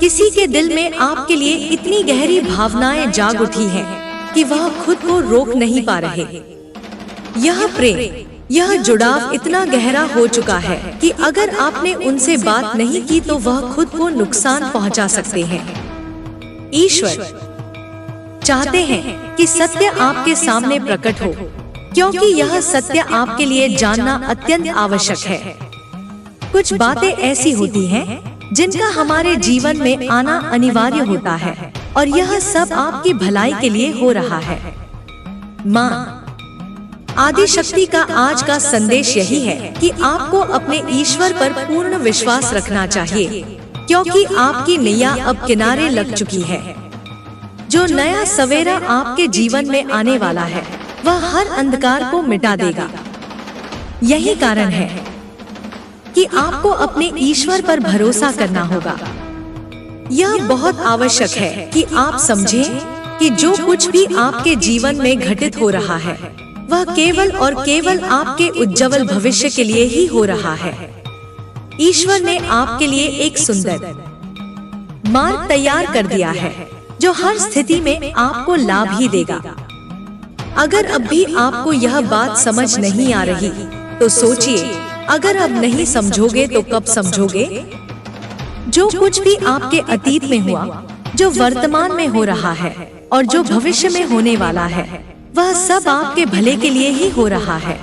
किसी के दिल में आपके लिए इतनी गहरी भावनाएं जाग उठी हैं कि वह खुद को रोक नहीं पा रहे। यह प्रेम, यह जुड़ाव इतना गहरा हो चुका है कि अगर आपने उनसे बात नहीं की तो वह खुद को नुकसान पहुंचा सकते हैं। ईश्वर चाहते हैं कि सत्य आपके सामने प्रकट हो, क्योंकि यह सत्य आपके लिए जानना अत्यंत आवश्यक है। कुछ बातें ऐसी होती हैं जिनका हमारे जीवन में आना अनिवार्य होता है, और यह सब आपकी भलाई के लिए हो रहा है। माँ आदि शक्ति का आज का संदेश यही है कि आपको अपने ईश्वर पर पूर्ण विश्वास रखना चाहिए, क्योंकि आपकी नैया अब किनारे लग चुकी है। जो नया सवेरा आपके जीवन में आने वाला है वह हर अंधकार को मिटा देगा। यही कारण है कि आपको अपने ईश्वर पर भरोसा करना होगा। यह बहुत आवश्यक है कि आप समझें कि जो कुछ भी आपके जीवन में घटित हो रहा है वह केवल और केवल आपके उज्जवल भविष्य के लिए ही हो रहा है। ईश्वर ने आपके लिए एक सुंदर मार्ग तैयार कर दिया है जो हर स्थिति में आपको लाभ ही देगा। अगर अब भी आपको यह बात समझ नहीं आ रही तो सोचिए, अगर अब नहीं समझोगे तो कब समझोगे? जो कुछ भी आपके अतीत में हुआ, जो वर्तमान में हो रहा है और जो भविष्य में होने वाला है, वह सब आपके भले के लिए ही हो रहा है।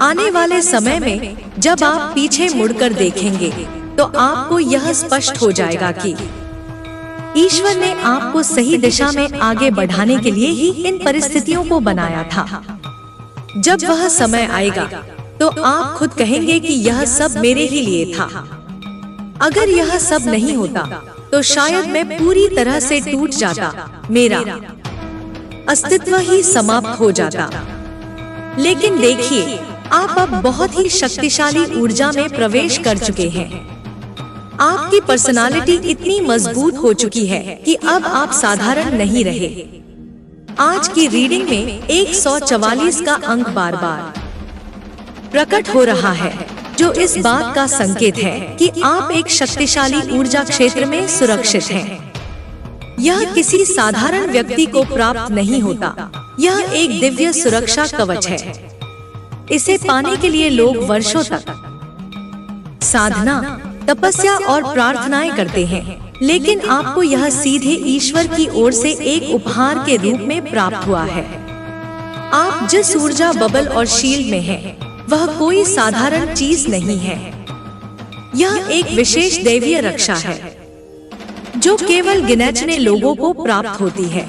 आने वाले समय में जब आप पीछे मुड़कर देखेंगे तो आपको यह स्पष्ट हो जाएगा कि ईश्वर ने आपको सही दिशा में आगे बढ़ाने के लिए ही इन परिस्थितियों को बनाया था। जब वह समय आएगा तो आप खुद कहेंगे कि यह सब मेरे ही लिए था। अगर यह सब नहीं होता तो शायद मैं पूरी तरह से टूट जाता, मेरा अस्तित्व ही समाप्त हो जाता। लेकिन देखिए, आप अब बहुत ही शक्तिशाली ऊर्जा में प्रवेश कर चुके हैं। आपकी पर्सनालिटी इतनी मजबूत हो चुकी है कि अब आप साधारण नहीं रहे। आज की रीडिंग में 144 का अंक बार बार प्रकट हो रहा है, जो इस बात का संकेत है कि आप एक शक्तिशाली ऊर्जा क्षेत्र में सुरक्षित हैं। यह किसी साधारण व्यक्ति को प्राप्त नहीं होता, यह एक दिव्य सुरक्षा कवच है। इसे पाने के लिए लोग वर्षों तक साधना, तपस्या और प्रार्थनाएं करते हैं, लेकिन आपको यह सीधे ईश्वर की ओर से एक उपहार के रूप में प्राप्त हुआ है। आप जिस ऊर्जा बबल और शील्ड में हैं, वह कोई साधारण चीज नहीं है। यह एक विशेष दैवीय रक्षा है जो केवल गिने-चुने लोगों को प्राप्त होती है।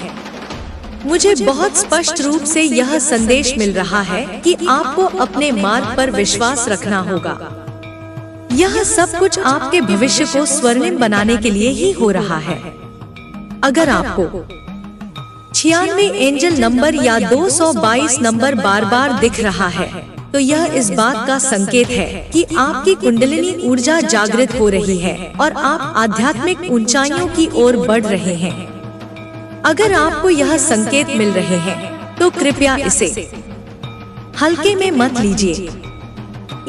मुझे बहुत स्पष्ट रूप से यह संदेश मिल रहा है कि आपको अपने मार्ग पर विश्वास रखना होगा। यह सब कुछ आपके भविष्य को स्वर्णिम बनाने के लिए ही हो रहा है। अगर आपको 96 एंजल नंबर या 222 नंबर बार बार दिख रहा है तो यह इस बात का संकेत है कि आपकी कुंडलिनी ऊर्जा जागृत हो रही है और आप आध्यात्मिक ऊंचाइयों की ओर बढ़ रहे हैं। अगर आपको यह संकेत मिल रहे हैं तो कृपया इसे हल्के में मत लीजिए।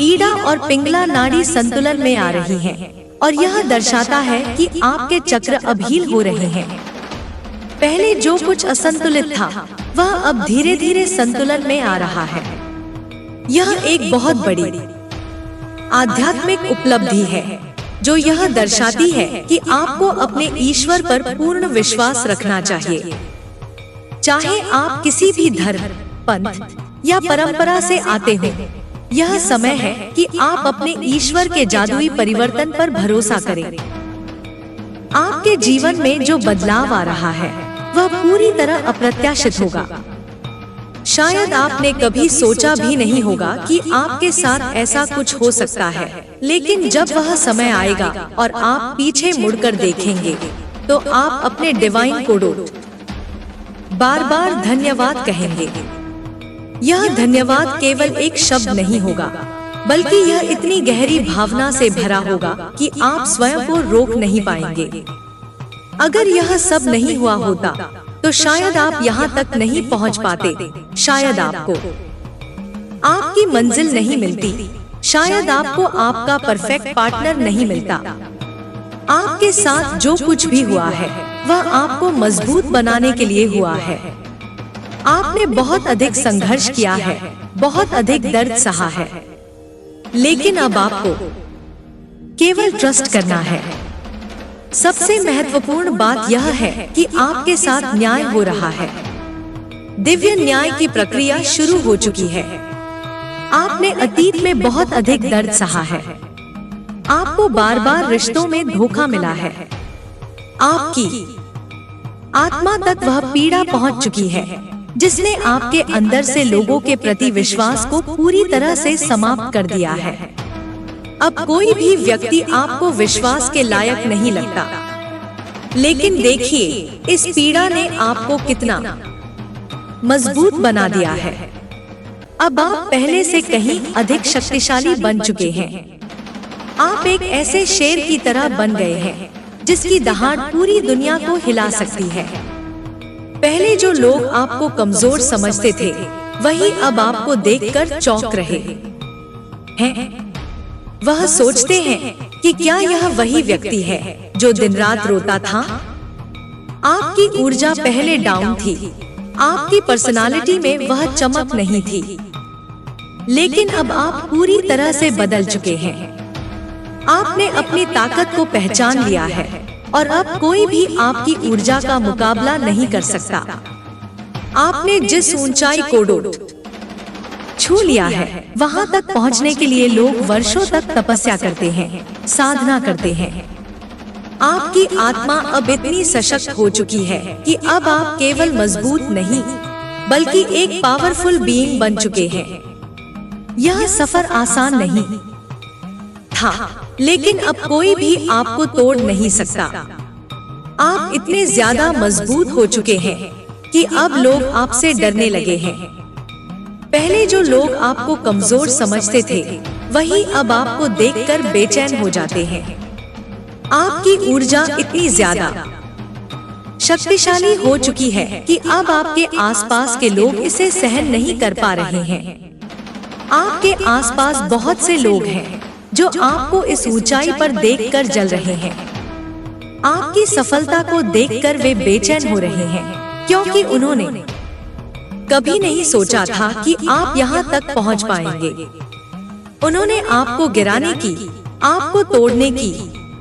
ईड़ा और पिंगला नाड़ी संतुलन में आ रही हैं और यह दर्शाता है कि आपके चक्र अब हील हो रहे हैं। पहले जो कुछ असंतुलित था वह अब धीरे धीरे संतुलन में आ रहा है। यह एक बहुत बड़ी आध्यात्मिक उपलब्धि है जो यह दर्शाती है कि आपको अपने ईश्वर पर पूर्ण विश्वास रखना चाहिए। चाहे आप किसी भी धर्म, पंथ या परंपरा से आते हो, यह समय है कि आप अपने ईश्वर के जादुई परिवर्तन पर भरोसा करें। आपके जीवन में जो बदलाव आ रहा है वह पूरी तरह अप्रत्याशित होगा। शायद आपने कभी सोचा भी नहीं होगा कि आपके साथ ऐसा कुछ हो सकता है, लेकिन जब वह समय आएगा और आप पीछे मुड़कर देखेंगे तो आप अपने डिवाइन को बार बार धन्यवाद कहेंगे। यह धन्यवाद केवल एक शब्द नहीं होगा, बल्कि यह इतनी गहरी भावना से भरा होगा कि आप स्वयं को रोक नहीं पाएंगे। अगर यह सब नहीं हुआ होता तो शायद आप यहाँ तक नहीं पहुँच पाते, शायद आपको आपकी मंजिल नहीं मिलती, शायद आपको आपका परफेक्ट पार्टनर नहीं मिलता। आपके साथ जो कुछ भी हुआ है वह आपको मजबूत बनाने के लिए हुआ है। आपने बहुत अधिक संघर्ष किया है, बहुत अधिक दर्द सहा है, लेकिन अब आपको केवल ट्रस्ट करना है। सबसे महत्वपूर्ण बात यह है कि आपके साथ न्याय हो रहा है। दिव्य न्याय की प्रक्रिया शुरू हो चुकी है। आपने अतीत में बहुत अधिक दर्द सहा है। आपको बार बार रिश्तों में धोखा मिला है। आपकी आत्मा तक वह पीड़ा पहुंच चुकी है जिसने आपके अंदर से लोगों के प्रति विश्वास को पूरी तरह से समाप्त कर दिया है। अब कोई भी व्यक्ति आपको विश्वास के लायक नहीं लगता। लेकिन देखिए, इस पीड़ा ने आपको कितना मजबूत बना दिया है। अब आप पहले से कहीं अधिक शक्तिशाली बन चुके हैं। आप एक ऐसे शेर की तरह बन गए हैं जिसकी दहाड़ पूरी दुनिया को हिला सकती है। पहले जो लोग आपको कमजोर समझते थे, वही अब आपको देखकर चौंक रहे हैं। वह सोचते हैं कि क्या यह वही व्यक्ति है जो दिन रात रोता था। आपकी ऊर्जा पहले डाउन थी। आपकी पर्सनालिटी में वह चमक नहीं थी, लेकिन अब आप पूरी तरह से बदल चुके हैं। आपने अपनी ताकत को पहचान लिया है और अब कोई भी आपकी ऊर्जा का मुकाबला नहीं कर सकता। आपने जिस ऊंचाई को छू लिया है, वहां तक पहुंचने के लिए लोग वर्षों तक तपस्या करते हैं, साधना करते हैं। आपकी आत्मा अब इतनी सशक्त हो चुकी है कि अब आप केवल मजबूत नहीं, बल्कि एक पावरफुल बीइंग बन चुके हैं। यह सफर आसान नहीं था, लेकिन अब कोई भी आपको तोड़ नहीं सकता। आप इतने ज्यादा मजबूत हो चुके हैं कि अब लोग आपसे डरने लगे हैं। पहले जो लोग आपको कमजोर समझते थे, वही अब आपको देखकर बेचैन हो जाते हैं। आपकी ऊर्जा इतनी ज्यादा शक्तिशाली हो चुकी है कि अब आपके आसपास के लोग इसे सहन नहीं कर पा रहे हैं। आपके आसपास बहुत से लोग हैं जो आपको इस ऊंचाई पर देखकर जल रहे हैं। आपकी सफलता को देखकर वे बेचैन हो रहे हैं, क्योंकि उन्होंने कभी नहीं सोचा था कि आप यहाँ तक पहुँच पाएंगे। उन्होंने आपको गिराने की, आपको तोड़ने की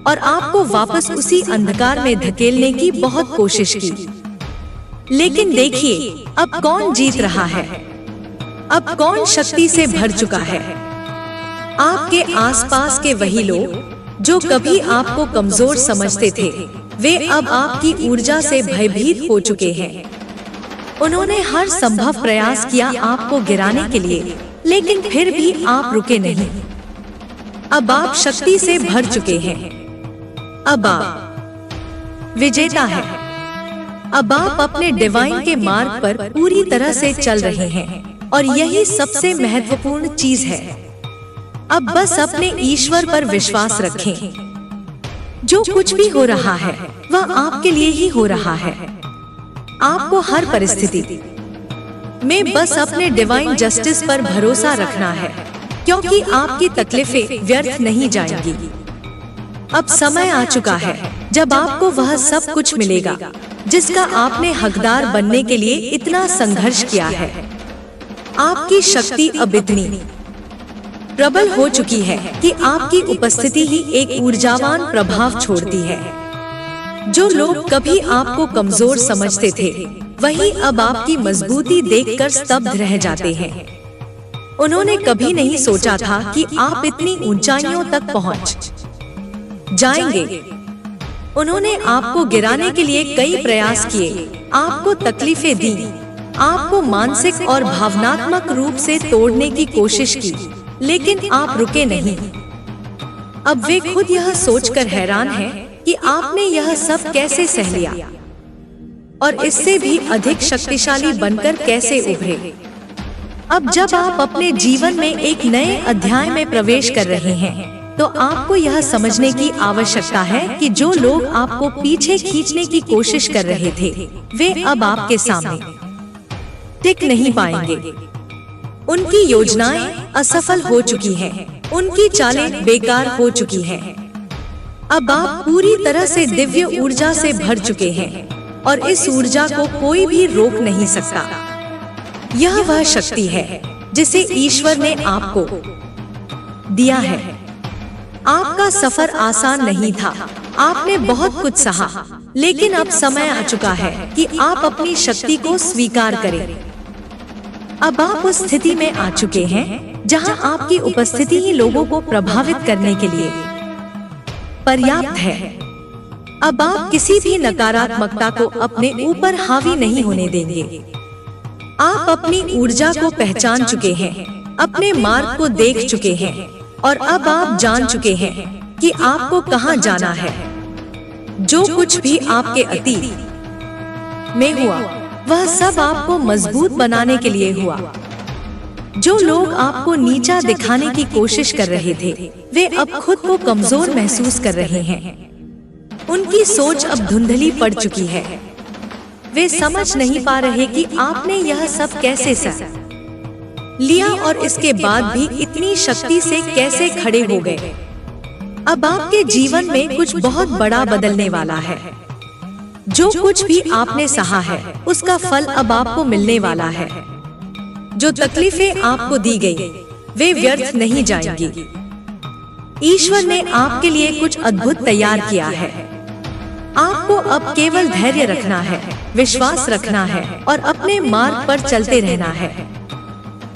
और आपको वापस उसी अंधकार में धकेलने की बहुत कोशिश की। लेकिन देखिए, अब कौन जीत रहा है? अब कौन शक्ति से भर चुका है? आपके आसपास के वही लोग जो कभी आपको कमजोर समझते थे, वे अब आपकी ऊर्जा से भयभीत हो चुके हैं। उन्होंने हर संभव प्रयास किया आपको गिराने के लिए, लेकिन फिर भी आप रुके नहीं। अब आप शक्ति से भर चुके हैं। अब आप विजेता हैं। अब आप अपने डिवाइन के मार्ग पर पूरी तरह से चल रहे हैं, और यही सबसे महत्वपूर्ण चीज है। अब बस अपने ईश्वर पर विश्वास रखें। जो कुछ भी हो रहा है, वह आपके लिए ही हो रहा है। आपको हर परिस्थिति में बस अपने डिवाइन जस्टिस पर भरोसा रखना है, क्योंकि आपकी तकलीफें व्यर्थ नहीं जाएंगी। अब समय आ चुका है जब आपको वह सब कुछ मिलेगा जिसका आपने हकदार बनने के लिए इतना संघर्ष किया है। आपकी शक्ति अब इतनी प्रबल हो चुकी है कि आपकी उपस्थिति ही एक ऊर्जावान प्रभाव छोड़ती है। जो लोग कभी आपको कमजोर समझते थे, वही अब आपकी मजबूती देखकर स्तब्ध रह जाते हैं। उन्होंने कभी नहीं सोचा था कि आप इतनी ऊंचाइयों तक पहुंच जाएंगे। उन्होंने आपको गिराने के लिए कई प्रयास किए, आपको तकलीफें दी, आपको मानसिक और भावनात्मक रूप से तोड़ने की कोशिश की, लेकिन आप रुके नहीं। अब वे खुद यह सोचकर हैरान हैं कि आपने यह सब कैसे सह लिया और इससे भी अधिक शक्तिशाली बनकर कैसे उभरे। अब जब आप अपने जीवन में एक नए अध्याय में प्रवेश कर रहे हैं, तो आपको यह समझने की आवश्यकता है कि जो लोग आपको पीछे खींचने की कोशिश कर रहे थे, वे अब आपके सामने टिक नहीं पाएंगे। उनकी योजनाएं असफल हो चुकी हैं, उनकी चालें बेकार हो चुकी हैं। अब आप पूरी तरह से दिव्य ऊर्जा से भर चुके हैं और इस ऊर्जा को कोई भी रोक नहीं सकता। यह वह शक्ति है जिसे ईश्वर ने आपको दिया है। आपका सफर आसान नहीं था, आपने बहुत कुछ सहा, लेकिन अब समय आ चुका है कि आप अपनी शक्ति को स्वीकार करें। अब आप उस स्थिति में आ चुके हैं जहां आपकी उपस्थिति ही लोगों को प्रभावित करने के लिए पर्याप्त है। अब आप किसी भी नकारात्मकता को अपने ऊपर हावी नहीं होने देंगे। आप अपनी ऊर्जा को पहचान चुके हैं, अपने मार्ग को देख चुके हैं और अब आप जान चुके हैं कि आपको कहां जाना है। जो कुछ भी आपके अतीत में हुआ वह सब आपको मजबूत बनाने के लिए हुआ। जो लोग आपको नीचा दिखाने की कोशिश कर रहे थे वे अब खुद को कमजोर महसूस कर रहे हैं। उनकी सोच अब धुंधली पड़ चुकी है। वे समझ नहीं पा रहे कि आपने यह सब कैसे सह लिया और इसके बाद भी इतनी शक्ति से कैसे खड़े हो गए। अब आपके जीवन में कुछ बहुत बड़ा बदलने वाला है। जो कुछ भी आपने सहा है उसका फल अब आपको मिलने वाला है। जो तकलीफें आपको दी गई वे व्यर्थ नहीं जाएंगी। ईश्वर ने आपके लिए कुछ अद्भुत तैयार किया है। आपको अब केवल धैर्य रखना है, विश्वास रखना है और अपने मार्ग पर चलते रहना है।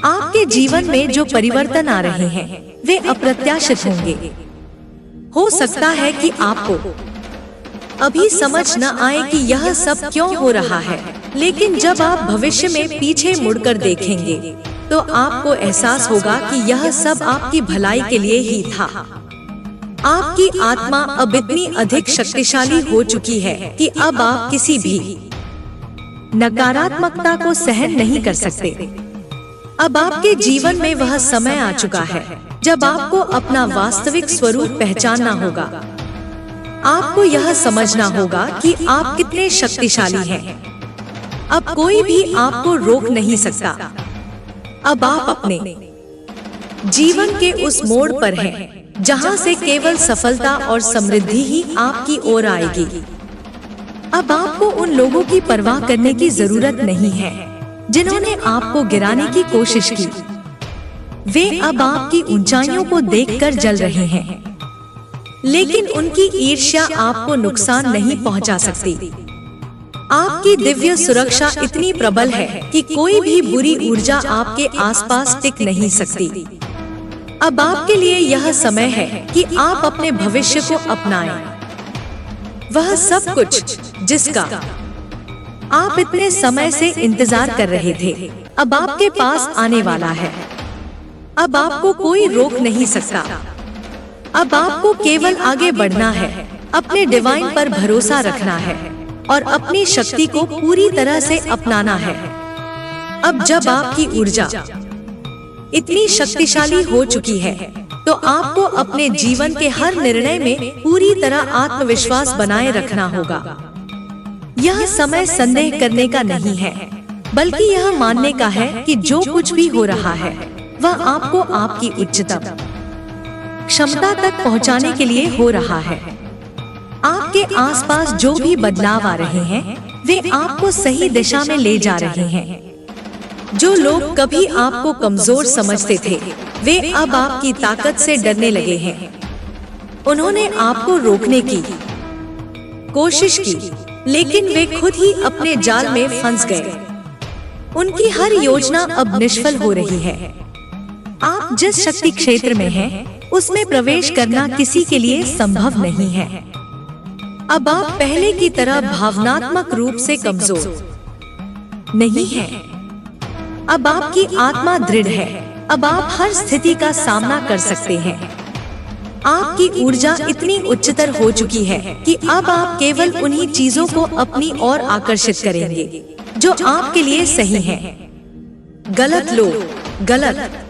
आपके जीवन में जो परिवर्तन आ रहे हैं वे अप्रत्याशित होंगे। हो सकता है कि आपको अभी समझ न आए कि यह सब क्यों हो रहा है, लेकिन जब आप भविष्य में पीछे मुड़कर देखेंगे तो आपको एहसास होगा कि यह सब आपकी भलाई के लिए ही था। आपकी आत्मा अब इतनी अधिक शक्तिशाली हो चुकी है कि अब आप किसी भी नकारात्मकता को सहन नहीं कर सकते। अब आपके जीवन में वह समय आ चुका है जब आपको अपना वास्तविक स्वरूप पहचानना होगा। आपको यह समझना होगा कि आप कितने शक्तिशाली हैं। अब कोई भी आपको रोक नहीं सकता। अब आप अपने जीवन के उस मोड़ पर हैं जहां से केवल सफलता और समृद्धि ही आपकी ओर आएगी। अब आपको उन लोगों की परवाह करने की जरूरत नहीं है जिन्होंने आपको गिराने की कोशिश की। वे अब आपकी ऊंचाइयों को देखकर जल रहे हैं, लेकिन उनकी ईर्ष्या आपको नुकसान नहीं पहुंचा सकती। आपकी दिव्य सुरक्षा इतनी प्रबल है कि कोई भी बुरी ऊर्जा आपके आसपास टिक नहीं सकती। अब आपके लिए यह समय है कि आप अपने भविष्य को अपनाएं। वह सब कुछ जिसका आप इतने समय से इंतजार कर रहे थे अब आपके पास आने वाला है। अब आपको कोई रोक नहीं सकता। अब आपको केवल आगे बढ़ना है, अपने डिवाइन पर भरोसा रखना है और अपनी शक्ति को पूरी तरह से अपनाना है। अब जब आपकी ऊर्जा इतनी शक्तिशाली हो चुकी है तो आपको अपने जीवन के हर निर्णय में पूरी तरह आत्मविश्वास बनाए रखना होगा। यह समय संदेह करने का नहीं है, बल्कि यह मानने का है कि जो कुछ भी हो रहा है वह आपको आपकी उच्चतम क्षमता तक पहुंचाने के लिए हो रहा है। आपके आसपास जो भी बदलाव आ रहे हैं वे आपको सही दिशा में ले जा रहे हैं। जो लोग कभी आपको कमजोर समझते थे वे अब आपकी ताकत से डरने लगे हैं। उन्होंने आपको रोकने की कोशिश की, लेकिन वे खुद ही अपने जाल में फंस गए। उनकी हर योजना अब निष्फल हो रही है। आप जिस शक्ति क्षेत्र में हैं, उसमें प्रवेश करना किसी के लिए संभव नहीं है। अब आप पहले की तरह भावनात्मक रूप से कमजोर नहीं हैं। अब आपकी आत्मा दृढ़ है। अब आप हर स्थिति का सामना कर सकते हैं। आपकी ऊर्जा इतनी उच्चतर हो चुकी है कि अब आप केवल उन्हीं चीजों को अपनी ओर आकर्षित करेंगे जो आपके लिए सही हैं। गलत लोग, गलत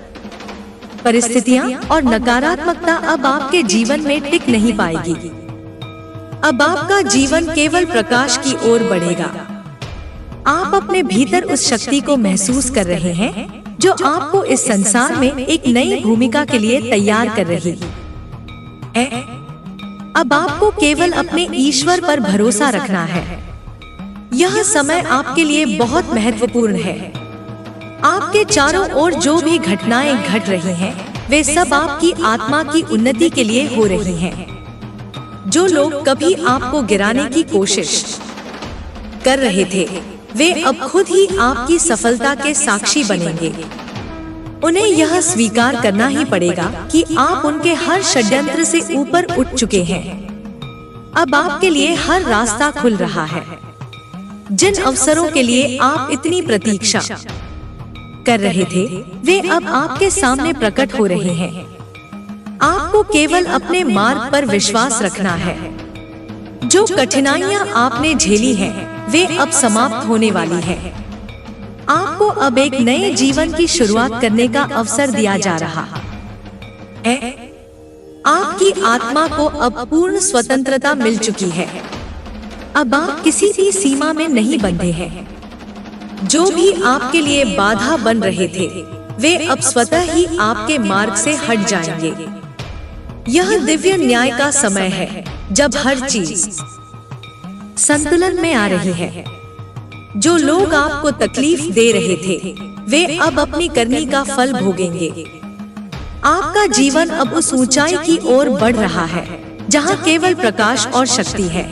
परिस्थितियां और नकारात्मकता अब आपके जीवन में टिक नहीं पाएगी। अब आपका जीवन केवल प्रकाश की ओर बढ़ेगा। आप अपने भीतर उस शक्ति को महसूस कर रहे हैं जो आपको इस संसार में एक नई भूमिका के लिए तैयार कर रही है। अब आपको केवल अपने ईश्वर पर भरोसा रखना है। यह समय आपके लिए बहुत महत्वपूर्ण है। आपके चारों ओर जो भी घटनाएं घट रही हैं, वे सब आपकी आत्मा की उन्नति के लिए हो रही हैं। जो लोग कभी आपको गिराने की कोशिश कर रहे थे, वे अब खुद ही आपकी सफलता के साक्षी बनेंगे। उन्हें यह स्वीकार करना ही पड़ेगा कि आप उनके हर षड्यंत्र से ऊपर उठ चुके हैं। अब आपके लिए हर रास्ता खुल रहा है। जिन अवसरों के लिए आप इतनी प्रतीक्षा कर रहे थे, वे अब आपके सामने प्रकट हो रहे हैं। आपको केवल अपने मार्ग पर विश्वास रखना है। जो कठिनाइयां आपने झेली हैं, वे अब समाप्त होने वाली हैं। आपको अब एक नए जीवन की शुरुआत करने का अवसर दिया जा रहा है। आपकी आत्मा को अब पूर्ण स्वतंत्रता मिल चुकी है। अब आप किसी भी सीमा में नहीं बंधे हैं। जो भी आपके लिए बाधा बन रहे थे, वे अब स्वतः ही आपके मार्ग से हट जाएंगे। यह दिव्य न्याय का समय है, जब हर चीज संतुलन में आ रही है। जो लोग आपको तकलीफ दे रहे थे, वे अब अपनी करनी का फल भोगेंगे। आपका जीवन अब उस ऊंचाई की ओर बढ़ रहा है, जहां केवल प्रकाश और शक्ति है।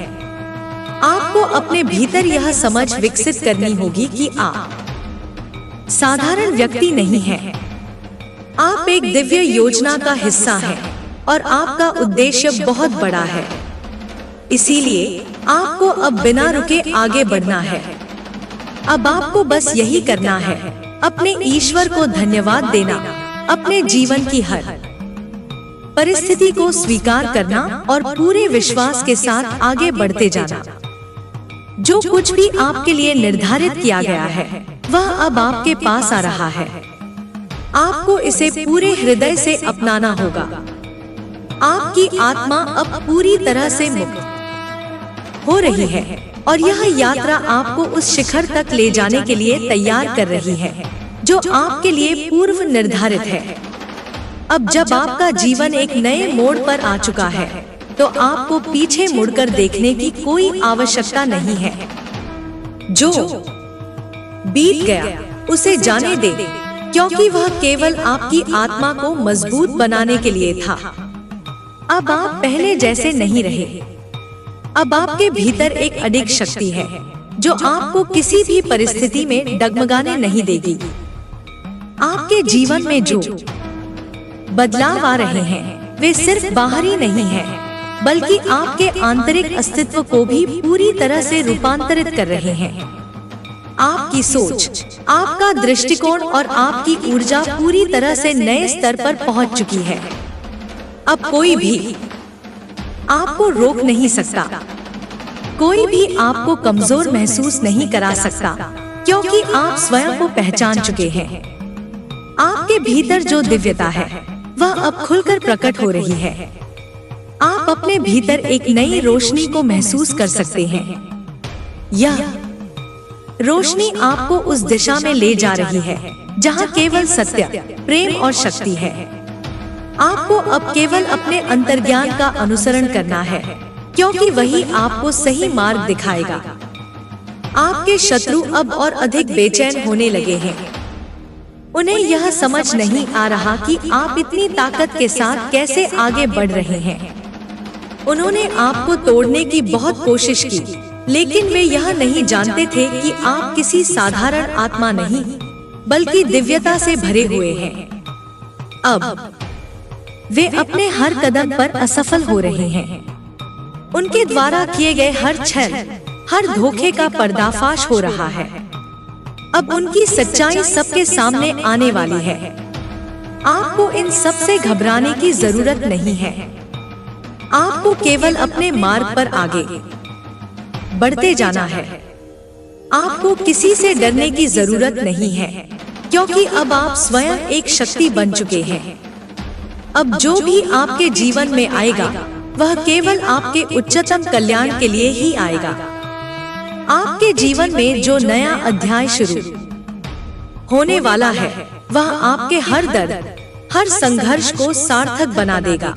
आपको अपने भीतर यह समझ विकसित करनी होगी कि आप साधारण व्यक्ति नहीं हैं। आप एक दिव्य योजना का हिस्सा हैं और आपका उद्देश्य बहुत बड़ा है। इसीलिए आपको अब बिना रुके आगे बढ़ना है। अब आपको बस यही करना है, अपने ईश्वर को धन्यवाद देना, अपने जीवन की हर परिस्थिति को स्वीकार करना और पूरे विश्वास के साथ आगे बढ़ते जाना। जो कुछ भी आपके लिए निर्धारित किया गया है, वह अब आपके पास आ रहा है। आपको इसे पूरे हृदय से अपनाना होगा। आपकी आत्मा अब पूरी तरह से मुक्त हो रही है और यह यात्रा आपको उस शिखर तक ले जाने के लिए तैयार कर रही है, जो आपके लिए पूर्व निर्धारित है। अब जब आपका जीवन एक नए मोड़ पर आ चुका है, तो आपको पीछे मुड़कर देखने की कोई आवश्यकता नहीं है। जो बीत गया उसे जाने दे, क्योंकि वह केवल आपकी आत्मा को मजबूत बनाने के लिए था। अब आप पहले जैसे नहीं रहे। अब आपके भीतर एक अडिग शक्ति है, जो आपको किसी भी परिस्थिति में डगमगाने नहीं देगी। आपके जीवन में जो बदलाव आ रहे हैं, वे सिर्फ बाहरी नहीं हैं, बल्कि आपके आंतरिक अस्तित्व को भी पूरी तरह से रूपांतरित कर रहे हैं। आपकी सोच, आपका दृष्टिकोण और आपकी ऊर्जा पूरी तरह से नए स्तर पर पहुंच चुकी है। अब कोई भी आपको रोक नहीं सकता। कोई भी आपको कमजोर महसूस नहीं करा सकता, क्योंकि आप स्वयं को पहचान चुके हैं। आपके भीतर जो दिव्यता है, वह अब खुलकर प्रकट हो रही है। आप अपने भीतर एक नई रोशनी को महसूस कर सकते हैं। यह रोशनी आपको उस दिशा में ले जा रही है, जहां केवल सत्य, प्रेम और शक्ति है। आपको अब केवल अपने अंतर्ज्ञान का अनुसरण करना है, क्योंकि वही आपको सही मार्ग दिखाएगा। आपके शत्रु अब और अधिक बेचैन होने लगे हैं। उन्हें यह समझ नहीं आ रहा कि आप इतनी ताकत के साथ कैसे आगे बढ़ रहे हैं। उन्होंने आपको तोड़ने की बहुत कोशिश की, लेकिन वे यह नहीं जानते थे कि आप किसी साधारण आत्मा नहीं, बल्कि दिव्यता से भरे हुए हैं। अब वे अपने हर कदम पर असफल हो रहे हैं। उनके द्वारा किए गए हर छल, हर धोखे का पर्दाफाश हो रहा है। अब उनकी सच्चाई सबके सामने आने वाली है। आपको इन सब से घबराने की जरूरत नहीं है। आपको केवल अपने मार्ग पर आगे बढ़ते जाना है। आपको किसी से डरने की जरूरत नहीं है, क्योंकि अब आप स्वयं एक शक्ति बन चुके हैं। अब जो भी आपके जीवन में आएगा, वह केवल आपके उच्चतम कल्याण के लिए ही आएगा। आपके जीवन में जो नया अध्याय शुरू होने वाला है, वह आपके हर दर्द, हर संघर्ष को सार्थक बना देगा।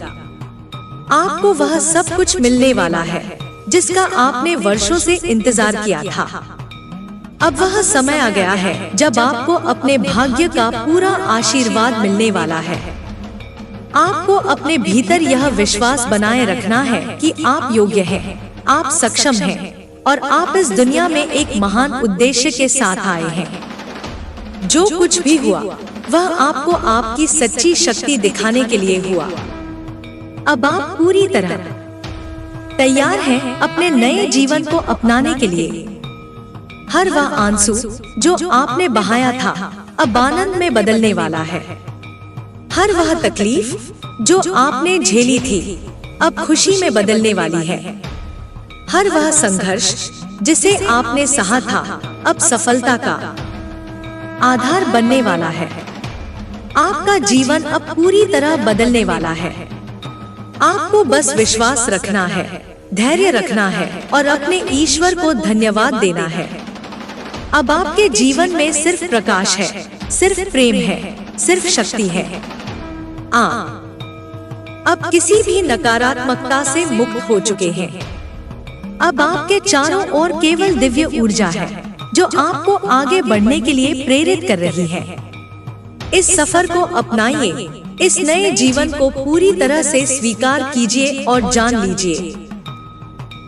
आपको वह सब कुछ मिलने वाला है जिसका आपने वर्षों से इंतजार किया था। अब वह समय आ गया है जब आपको अपने भाग्य का पूरा आशीर्वाद मिलने वाला है। आपको अपने भीतर यह विश्वास बनाए रखना है कि आप योग्य हैं, आप सक्षम हैं और आप इस दुनिया में एक महान उद्देश्य के साथ आए हैं। जो कुछ भी हुआ वह आपको आपकी सच्ची शक्ति दिखाने के लिए हुआ। अब आप पूरी तरह तैयार हैं अपने नए जीवन को अपनाने के लिए। हर वह आंसू जो आपने बहाया था अब आनंद में बदलने वाला है। हर वह तकलीफ जो आपने झेली थी अब खुशी में बदलने वाली है। हर वह संघर्ष जिसे आपने सहा था अब सफलता का आधार बनने वाला है। आपका जीवन अब पूरी तरह बदलने वाला है। आपको बस विश्वास रखना है, धैर्य रखना है और अपने ईश्वर को धन्यवाद देना है। अब आपके जीवन में सिर्फ प्रकाश है, सिर्फ प्रेम है, सिर्फ शक्ति है। अब किसी भी नकारात्मकता से मुक्त हो चुके हैं। अब आपके चारों ओर केवल दिव्य ऊर्जा है जो आपको आगे बढ़ने के लिए प्रेरित कर रही है। इस सफर को अपनाइए, इस नए जीवन को पूरी तरह से स्वीकार कीजिए और जान लीजिए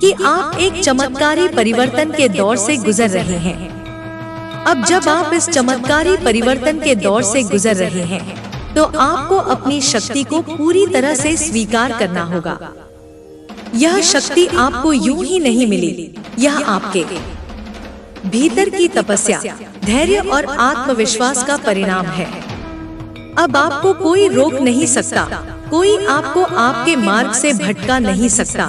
कि आप एक चमत्कारी परिवर्तन के दौर से गुजर रहे हैं। अब जब आप इस चमत्कारी परिवर्तन के दौर से गुजर रहे हैं तो आपको अपनी शक्ति को पूरी तरह से स्वीकार करना होगा। यह शक्ति आपको यूं ही नहीं मिली, यह आपके भीतर की तपस्या, धैर्य और आत्मविश्वास का परिणाम है। अब आपको कोई रोक नहीं सकता, कोई आपको आपके मार्ग से भटका नहीं सकता,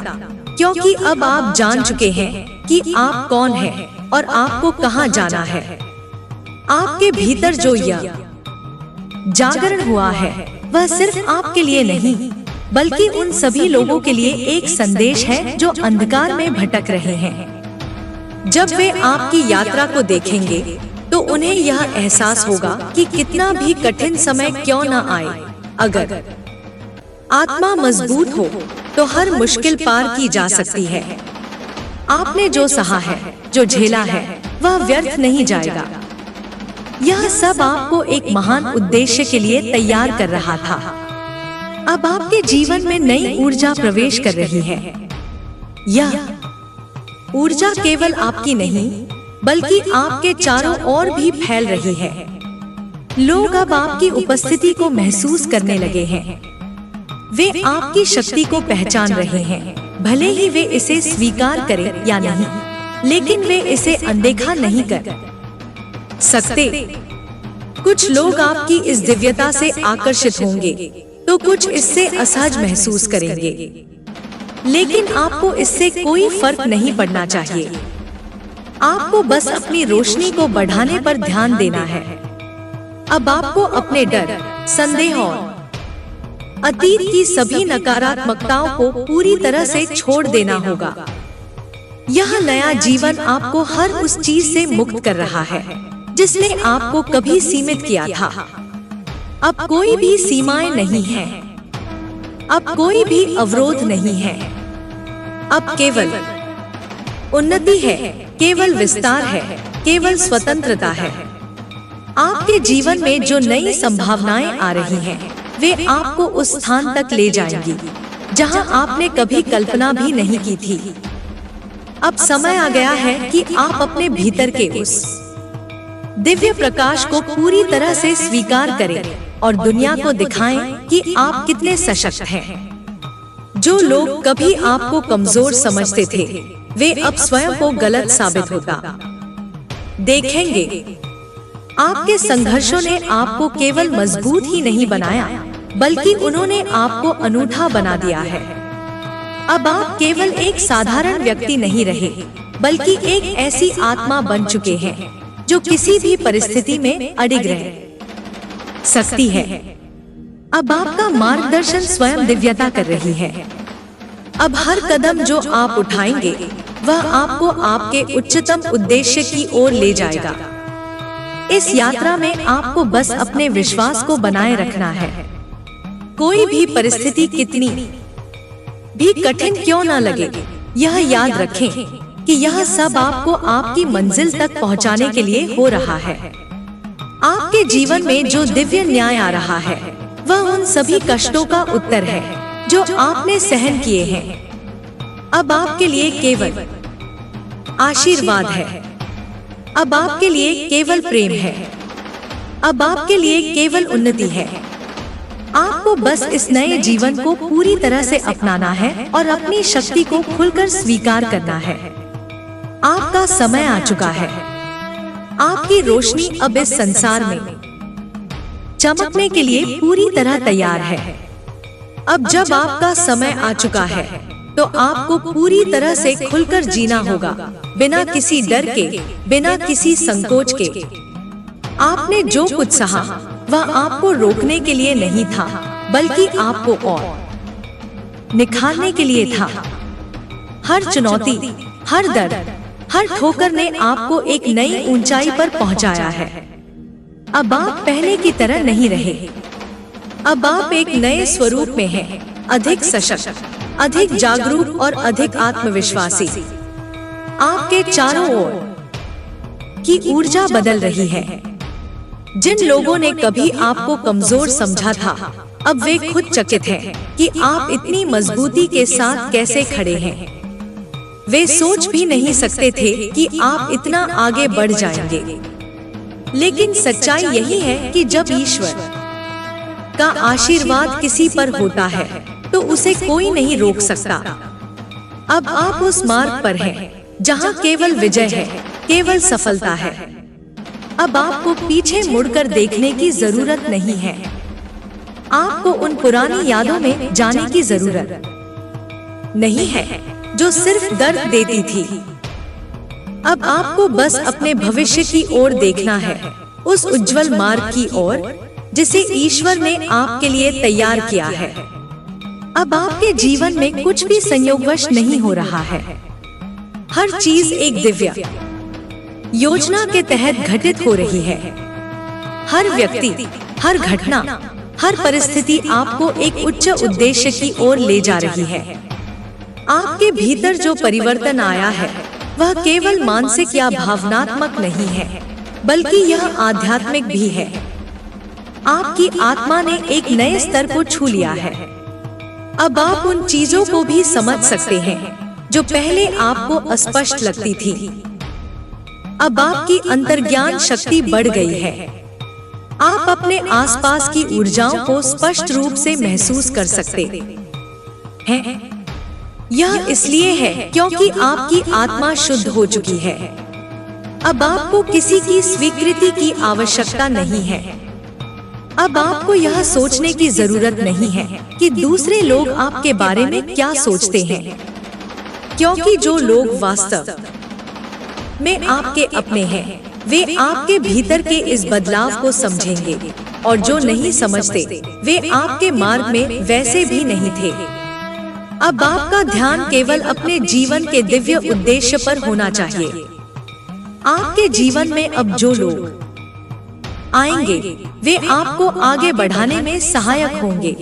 क्योंकि अब आप जान चुके हैं कि आप कौन हैं और आपको कहां जाना है। आपके भीतर जो यह जागरण हुआ है वह सिर्फ आपके लिए नहीं बल्कि उन सभी लोगों के लिए एक संदेश है जो अंधकार में भटक रहे हैं। जब वे आपकी यात्रा को देखेंगे तो उन्हें यह एहसास होगा कि कितना भी कठिन समय क्यों न आए, अगर आत्मा मजबूत हो तो हर मुश्किल पार की जा सकती है। आपने जो सहा है, जो झेला है, वह व्यर्थ नहीं जाएगा। यह सब आपको एक महान उद्देश्य के लिए तैयार कर रहा था। अब आपके जीवन में नई ऊर्जा प्रवेश कर रही है। यह ऊर्जा केवल आपकी नहीं बल्कि आपके चारों ओर भी फैल रही है। लोग अब आपकी उपस्थिति को महसूस करने लगे हैं। वे आपकी शक्ति को पहचान रहे हैं, भले ही वे इसे स्वीकार करें या नहीं, लेकिन वे इसे अनदेखा नहीं कर सकते। कुछ लोग आपकी इस दिव्यता से आकर्षित होंगे तो कुछ इससे असहज महसूस करेंगे, लेकिन आपको इससे कोई फर्क नहीं पड़ना चाहिए। आपको बस अपनी रोशनी को बढ़ाने पर ध्यान देना है। अब आपको अपने डर, संदेह और अतीत की सभी नकारात्मकताओं को पूरी तरह से छोड़ देना होगा। यह नया जीवन आपको हर उस चीज से मुक्त कर रहा है जिसने आपको कभी सीमित किया था। अब कोई भी सीमाएं नहीं है, अब कोई भी अवरोध नहीं है। अब केवल उन्नति है, केवल विस्तार है, केवल स्वतंत्रता है। आपके जीवन में जो नई संभावनाएं आ रही हैं, वे आपको उस स्थान तक ले जाएंगी जहां आपने कभी कल्पना भी नहीं की थी। अब समय आ गया है कि आप अपने भीतर के उस दिव्य प्रकाश को पूरी तरह से स्वीकार करें और दुनिया को दिखाएं कि आप कितने सशक्त हैं। जो लोग कभी आपको कमजोर समझते थे, वे अब स्वयं को गलत साबित होता देखेंगे। आपके संघर्षों ने आपको केवल मजबूत ही नहीं बनाया, बल्कि उन्होंने आपको अनूठा बना दिया है। अब आप केवल एक साधारण व्यक्ति नहीं रहे, बल्कि एक ऐसी आत्मा बन चुके हैं जो किसी भी परिस्थिति में अडिग रह सकती है। अब आपका मार्गदर्शन स्वयं दिव्यता कर रही है। अब हर कदम जो आप उठाएंगे वह आपको आपके उच्चतम उद्देश्य की ओर ले जाएगा। इस यात्रा में आपको बस अपने विश्वास को बनाए रखना है। कोई भी परिस्थिति कितनी भी कठिन क्यों न लगे, यह याद रखें कि यह सब आपको आपकी मंजिल तक पहुंचाने के लिए हो रहा है। आपके जीवन में जो दिव्य न्याय आ रहा है वह उन सभी कष्टों का उत्तर है जो आपने सहन किए हैं। अब आपके लिए केवल आशीर्वाद है, अब आपके लिए केवल प्रेम है, अब आपके लिए केवल उन्नति है। आपको बस इस नए जीवन को पूरी तरह से अपनाना है और अपनी शक्ति को खुलकर स्वीकार करना है। आपका समय आ चुका है। आपकी रोशनी अब इस संसार में चमकने के लिए पूरी तरह तैयार है। अब जब आपका समय आ चुका है तो आपको पूरी तरह से खुलकर जीना होगा, बिना किसी डर के, बिना किसी संकोच के। आपने जो कुछ सहा वह आपको रोकने के लिए नहीं था, बल्कि आपको और निखारने के लिए था। हर चुनौती, हर दर्द, हर ठोकर ने आपको एक नई ऊंचाई पर पहुंचाया है। अब आप पहले की तरह नहीं रहे। अब आप एक नए स्वरूप में हैं, अधिक सशक्त, अधिक जागरूक और अधिक आत्मविश्वासी। आपके चारों ओर की ऊर्जा बदल रही है। जिन लोगों ने कभी आपको कमजोर समझा था, अब वे खुद चकित हैं कि आप इतनी मजबूती के साथ कैसे खड़े हैं। वे सोच भी नहीं सकते थे कि आप इतना आगे बढ़ जाएंगे। लेकिन सच्चाई यही है कि जब ईश्वर का आशीर्वाद किसी पर होता है तो उसे कोई नहीं रोक सकता। अब आप उस मार्ग पर हैं जहां केवल विजय है, केवल सफलता है। अब आपको पीछे मुड़कर देखने की जरूरत नहीं है। आपको उन पुरानी यादों में जाने की जरूरत नहीं है जो सिर्फ दर्द देती थी। अब आपको बस अपने भविष्य की ओर देखना है, उस उज्जवल मार्ग की ओर जिसे ईश्वर ने आपके लिए तैयार किया है। अब आपके जीवन में कुछ भी संयोगवश नहीं हो रहा है। हर चीज एक दिव्य योजना के तहत घटित हो रही है। हर व्यक्ति, हर घटना, हर परिस्थिति आपको एक उच्च उद्देश्य की ओर ले जा रही है। आपके भीतर जो परिवर्तन आया है वह केवल मानसिक या भावनात्मक नहीं है, बल्कि यह आध्यात्मिक भी है। आपकी आत्मा ने एक नए स्तर को छू लिया है। अब आप उन चीजों को भी समझ सकते हैं जो पहले आपको अस्पष्ट लगती थी। अब आपकी अंतर्ज्ञान शक्ति बढ़ गई है। आप अपने आसपास की ऊर्जाओं को स्पष्ट रूप से महसूस कर सकते हैं। यह इसलिए है क्योंकि आपकी आत्मा शुद्ध हो चुकी है। अब आपको किसी की स्वीकृति की आवश्यकता नहीं है। अब आपको यह सोचने की जरूरत नहीं है कि दूसरे लोग आपके बारे में क्या सोचते हैं, क्योंकि जो लोग वास्तव में आपके अपने हैं वे आपके भीतर के इस बदलाव को समझेंगे, और जो नहीं समझते वे आपके मार्ग में वैसे भी नहीं थे। अब आपका ध्यान केवल अपने जीवन के दिव्य उद्देश्य पर होना चाहिए। आपके जीवन में अब जो लोग आएंगे वे आपको आगे बढ़ाने में सहायक होंगे।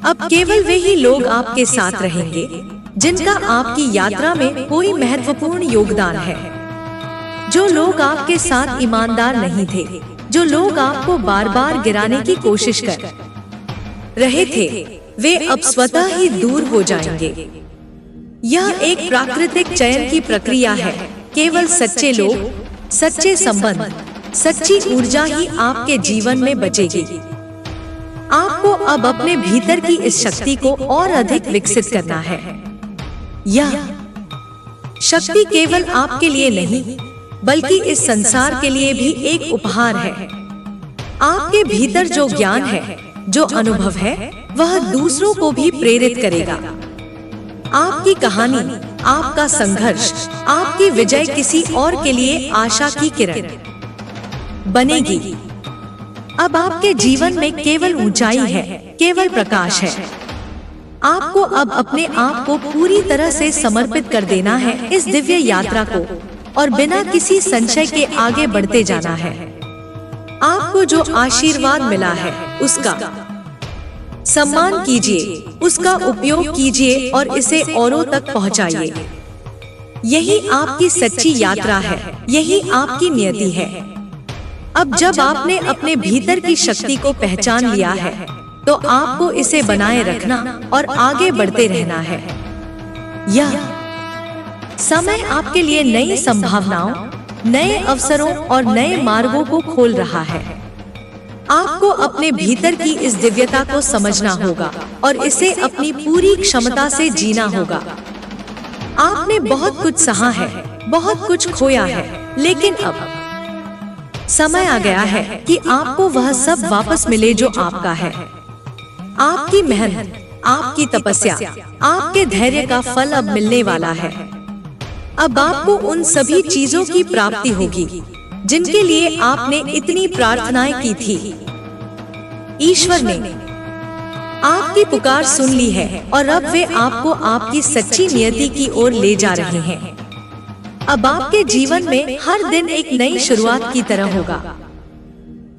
अब केवल वे ही लोग आपके साथ रहेंगे जिनका आपकी यात्रा में कोई महत्वपूर्ण योगदान है। जो लोग आपके साथ ईमानदार नहीं थे, जो लोग आपको बार बार गिराने की कोशिश कर रहे थे, वे अब स्वतः ही दूर हो जाएंगे। यह एक प्राकृतिक चयन की प्रक्रिया है। केवल सच्चे लोग, सच्चे संबंध, सच्ची ऊर्जा ही आपके जीवन में बचेगी। आपको अब अपने भीतर की इस शक्ति को और अधिक विकसित करना है। यह शक्ति केवल आपके लिए नहीं, बल्कि इस संसार के लिए भी एक उपहार है। आपके भीतर जो ज्ञान है, जो अनुभव है, वह दूसरों को भी प्रेरित करेगा। आपकी कहानी, आपका संघर्ष, आपकी विजय किसी और के लिए आशा की किरण बनेगी। अब आपके जीवन में केवल ऊंचाई है, केवल प्रकाश है। आपको अब अपने आप को पूरी तरह से समर्पित कर देना है इस दिव्य यात्रा को, और बिना किसी संशय के आगे बढ़ते जाना है। आपको जो आशीर्वाद मिला है उसका सम्मान कीजिए, उसका उपयोग कीजिए और इसे औरों तक पहुंचाइए। यही आपकी सच्ची यात्रा है, यही आपकी नियति है। अब जब आपने अपने भीतर की शक्ति को पहचान लिया है, तो आपको इसे बनाए रखना और आगे बढ़ते रहना है। यह समय आपके लिए नई संभावनाओं, नए अवसरों और नए मार्गों को खोल रहा है। आपको अपने भीतर की इस दिव्यता को समझना होगा और इसे अपनी पूरी क्षमता से जीना होगा। आपने बहुत कुछ सहा है, बहुत कुछ खोया है, लेकिन अब समय आ गया है कि आपको वह सब वापस मिले जो आपका है। आपकी मेहनत, आपकी तपस्या, आपके धैर्य का फल अब मिलने वाला है। अब आपको उन सभी चीजों की प्राप्ति होगी जिनके लिए आपने इतनी प्रार्थनाएं की थी। ईश्वर ने आपकी पुकार सुन ली है और अब वे आपको आपकी सच्ची नियति की ओर ले जा रहे हैं। अब आपके जीवन में हर दिन एक नई शुरुआत की तरह होगा।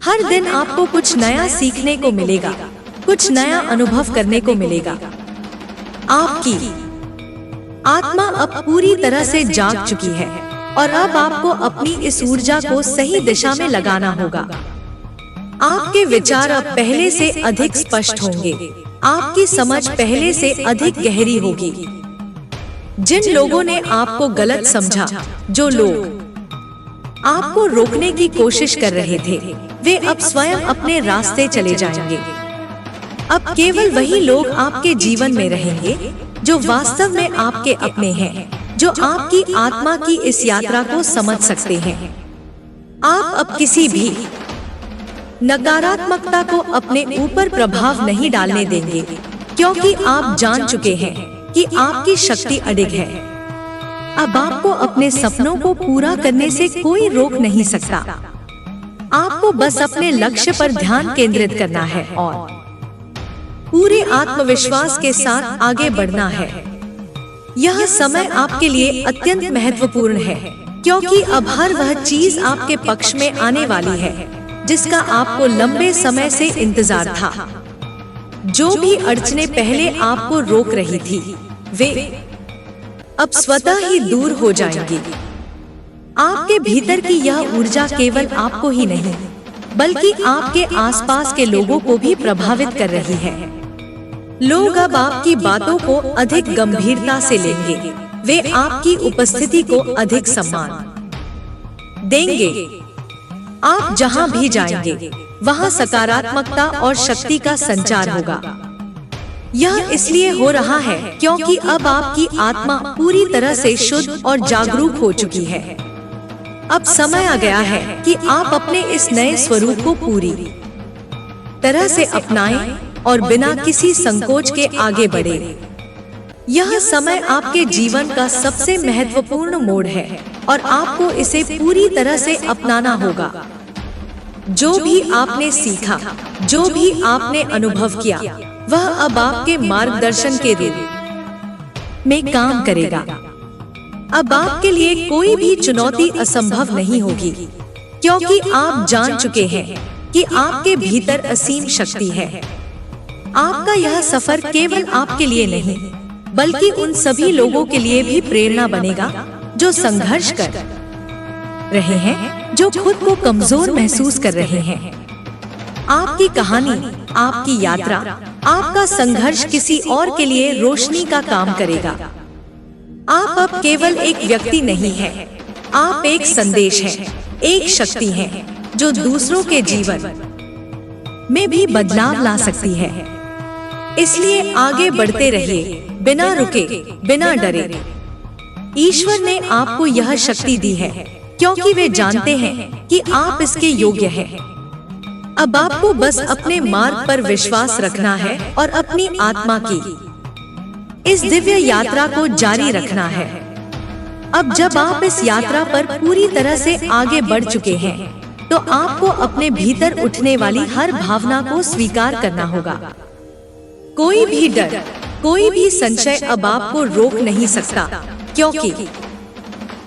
हर दिन आपको कुछ नया सीखने को मिलेगा, कुछ नया अनुभव करने को मिलेगा। आपकी आत्मा अब पूरी तरह से जाग चुकी है और अब आपको अपनी इस ऊर्जा को सही दिशा में लगाना होगा। आपके विचार अब पहले से अधिक स्पष्ट होंगे, आपकी समझ पहले से अधिक गहरी होगी। जिन लोगों ने आपको गलत समझा, जो लोग आपको रोकने की कोशिश कर रहे थे, वे अब स्वयं अपने रास्ते चले जाएंगे। अब केवल वही लोग आपके जीवन में रहेंगे जो वास्तव में आपके अपने हैं, जो आपकी आत्मा की इस यात्रा को समझ सकते हैं। आप अब किसी भी नकारात्मकता को अपने ऊपर प्रभाव नहीं डालने देंगे, क्योंकि आप जान चुके हैं कि आपकी शक्ति अडिग है। अब आपको अपने सपनों को पूरा करने से कोई रोक नहीं सकता। आपको बस अपने लक्ष्य पर ध्यान केंद्रित करना है और पूरे आत्मविश्वास के साथ आगे बढ़ना है। यह समय आपके लिए अत्यंत महत्वपूर्ण है, क्योंकि अब हर वह चीज आपके पक्ष में आने वाली है जिसका आपको लंबे समय से इंतजार था। जो भी अड़चनें पहले आपको रोक रही थी, वे अब स्वतः ही दूर हो जाएंगी। आपके भीतर की यह ऊर्जा केवल आपको ही नहीं, बल्कि आपके आसपास के लोगों को भी प्रभावित कर रही है। लोग अब आपकी बातों को अधिक गंभीरता से लेंगे। वे आपकी उपस्थिति को अधिक सम्मान देंगे। आप जहां भी जाएंगे, वहां सकारात्मकता और शक्ति का संचार होगा। यह इसलिए हो रहा है क्योंकि अब आपकी आत्मा पूरी तरह से शुद्ध और जागरूक हो चुकी है। अब समय आ गया है कि आप अपने इस नए स्वरूप को पूरी तरह से अपनाएं और बिना किसी संकोच के आगे बढ़े। यह समय आपके जीवन का सबसे महत्वपूर्ण मोड़ है और आपको इसे पूरी तरह से अपनाना होगा। जो भी आपने सीखा, जो भी आपने अनुभव किया, वह अब आपके मार्गदर्शन के रूप में काम करेगा। अब आपके लिए कोई भी चुनौती असंभव नहीं होगी, क्योंकि आप जान चुके हैं कि आपके भीतर असीम शक्ति है। आपका यह सफर केवल आपके लिए नहीं, बल्कि उन सभी लोगों के लिए भी प्रेरणा बनेगा जो संघर्ष कर रहे हैं, जो खुद को कमजोर महसूस कर रहे हैं। आपकी कहानी, आपकी यात्रा, आपका संघर्ष किसी और के लिए रोशनी का काम करेगा। आप अब केवल एक व्यक्ति नहीं हैं, आप एक संदेश हैं, एक शक्ति हैं, जो दूसरों के जीवन में भी बदलाव ला सकती है। इसलिए आगे बढ़ते रहिए, बिना रुके, बिना डरे। ईश्वर ने आपको यह शक्ति दी है, क्योंकि वे जानते हैं कि आप इसके योग्य हैं। अब आपको बस अपने मार्ग पर विश्वास रखना है और अपनी आत्मा की इस दिव्य यात्रा को जारी रखना है। अब जब आप इस यात्रा पर पूरी तरह से आगे बढ़ चुके हैं, तो आपको अपने भीतर उठने वाली हर भावना को स्वीकार करना होगा। कोई भी डर, कोई भी संशय अब आपको रोक नहीं सकता, क्योंकि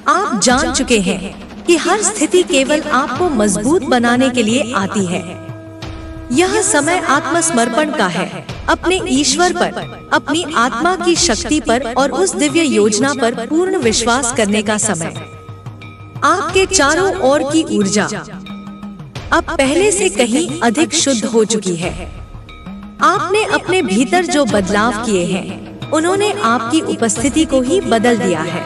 आप जान चुके हैं कि हर स्थिति केवल आपको मजबूत बनाने के लिए आती है। यह समय आत्मसमर्पण का है, अपने ईश्वर पर, अपनी आत्मा की शक्ति पर और उस दिव्य योजना पर पूर्ण विश्वास करने का समय। आपके चारों ओर की ऊर्जा अब पहले से कहीं अधिक शुद्ध हो चुकी है। आपने अपने भीतर जो बदलाव किए हैं, उन्होंने आपकी उपस्थिति को ही बदल दिया है।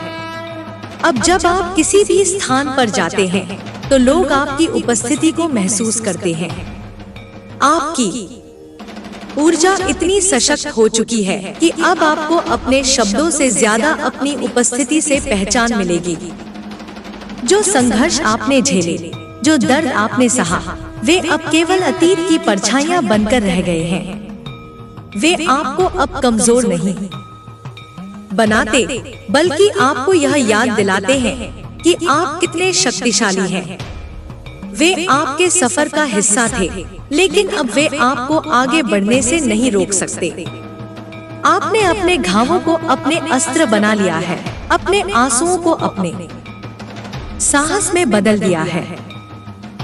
अब जब आप किसी भी स्थान पर जाते हैं, तो लोग आपकी उपस्थिति को महसूस करते हैं। आपकी ऊर्जा इतनी सशक्त हो चुकी है कि अब आपको अपने शब्दों से ज्यादा अपनी उपस्थिति से पहचान मिलेगी। जो संघर्ष आपने झेले, जो दर्द आपने सहा, वे अब केवल अतीत की परछाइयां बनकर रह गए हैं। वे आपको अब कमजोर नहीं बनाते, बल्कि आपको यह याद दिलाते हैं कि आप कितने शक्तिशाली हैं। वे आपके सफर का हिस्सा थे, लेकिन अब वे आपको आगे बढ़ने से नहीं रोक सकते। आपने अपने घावों को अपने अस्त्र बना लिया है, अपने आंसुओं को अपने साहस में बदल दिया है।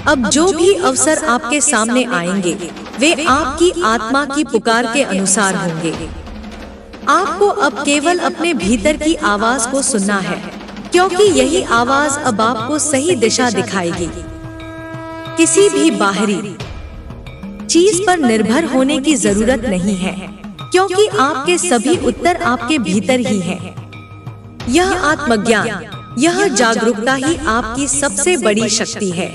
अब जो भी अवसर आपके सामने आएंगे, वे आपकी आत्मा की पुकार के अनुसार होंगे। आपको अब केवल अपने भीतर की आवाज को सुनना है, क्योंकि यही आवाज अब आपको सही दिशा दिखाएगी। किसी भी बाहरी चीज पर निर्भर होने की जरूरत नहीं है, क्योंकि आपके सभी उत्तर आपके भीतर ही हैं। यह आत्मज्ञान, यह जागरूकता ही आपकी सबसे बड़ी शक्ति है।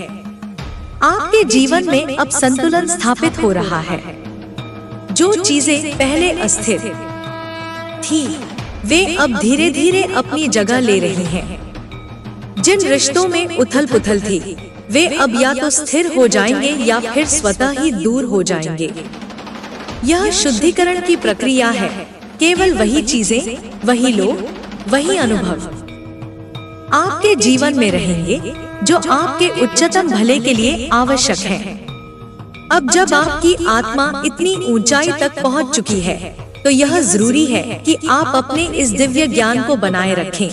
आपके जीवन में अब संतुलन स्थापित हो रहा है। जो चीजें पहले अस्थिर थी, वे अब धीरे धीरे अपनी जगह ले रही हैं। जिन रिश्तों में उथल पुथल थी, वे अब या तो स्थिर हो जाएंगे या फिर स्वतः ही दूर हो जाएंगे। यह शुद्धिकरण की प्रक्रिया है। केवल वही चीजें, वही लोग, वही अनुभव आपके जीवन में रहेंगे जो आपके उच्चतम भले के लिए आवश्यक है। अब जब आपकी आत्मा इतनी ऊंचाई तक पहुंच चुकी है, तो यह जरूरी है कि आप अपने इस दिव्य ज्ञान को बनाए रखें।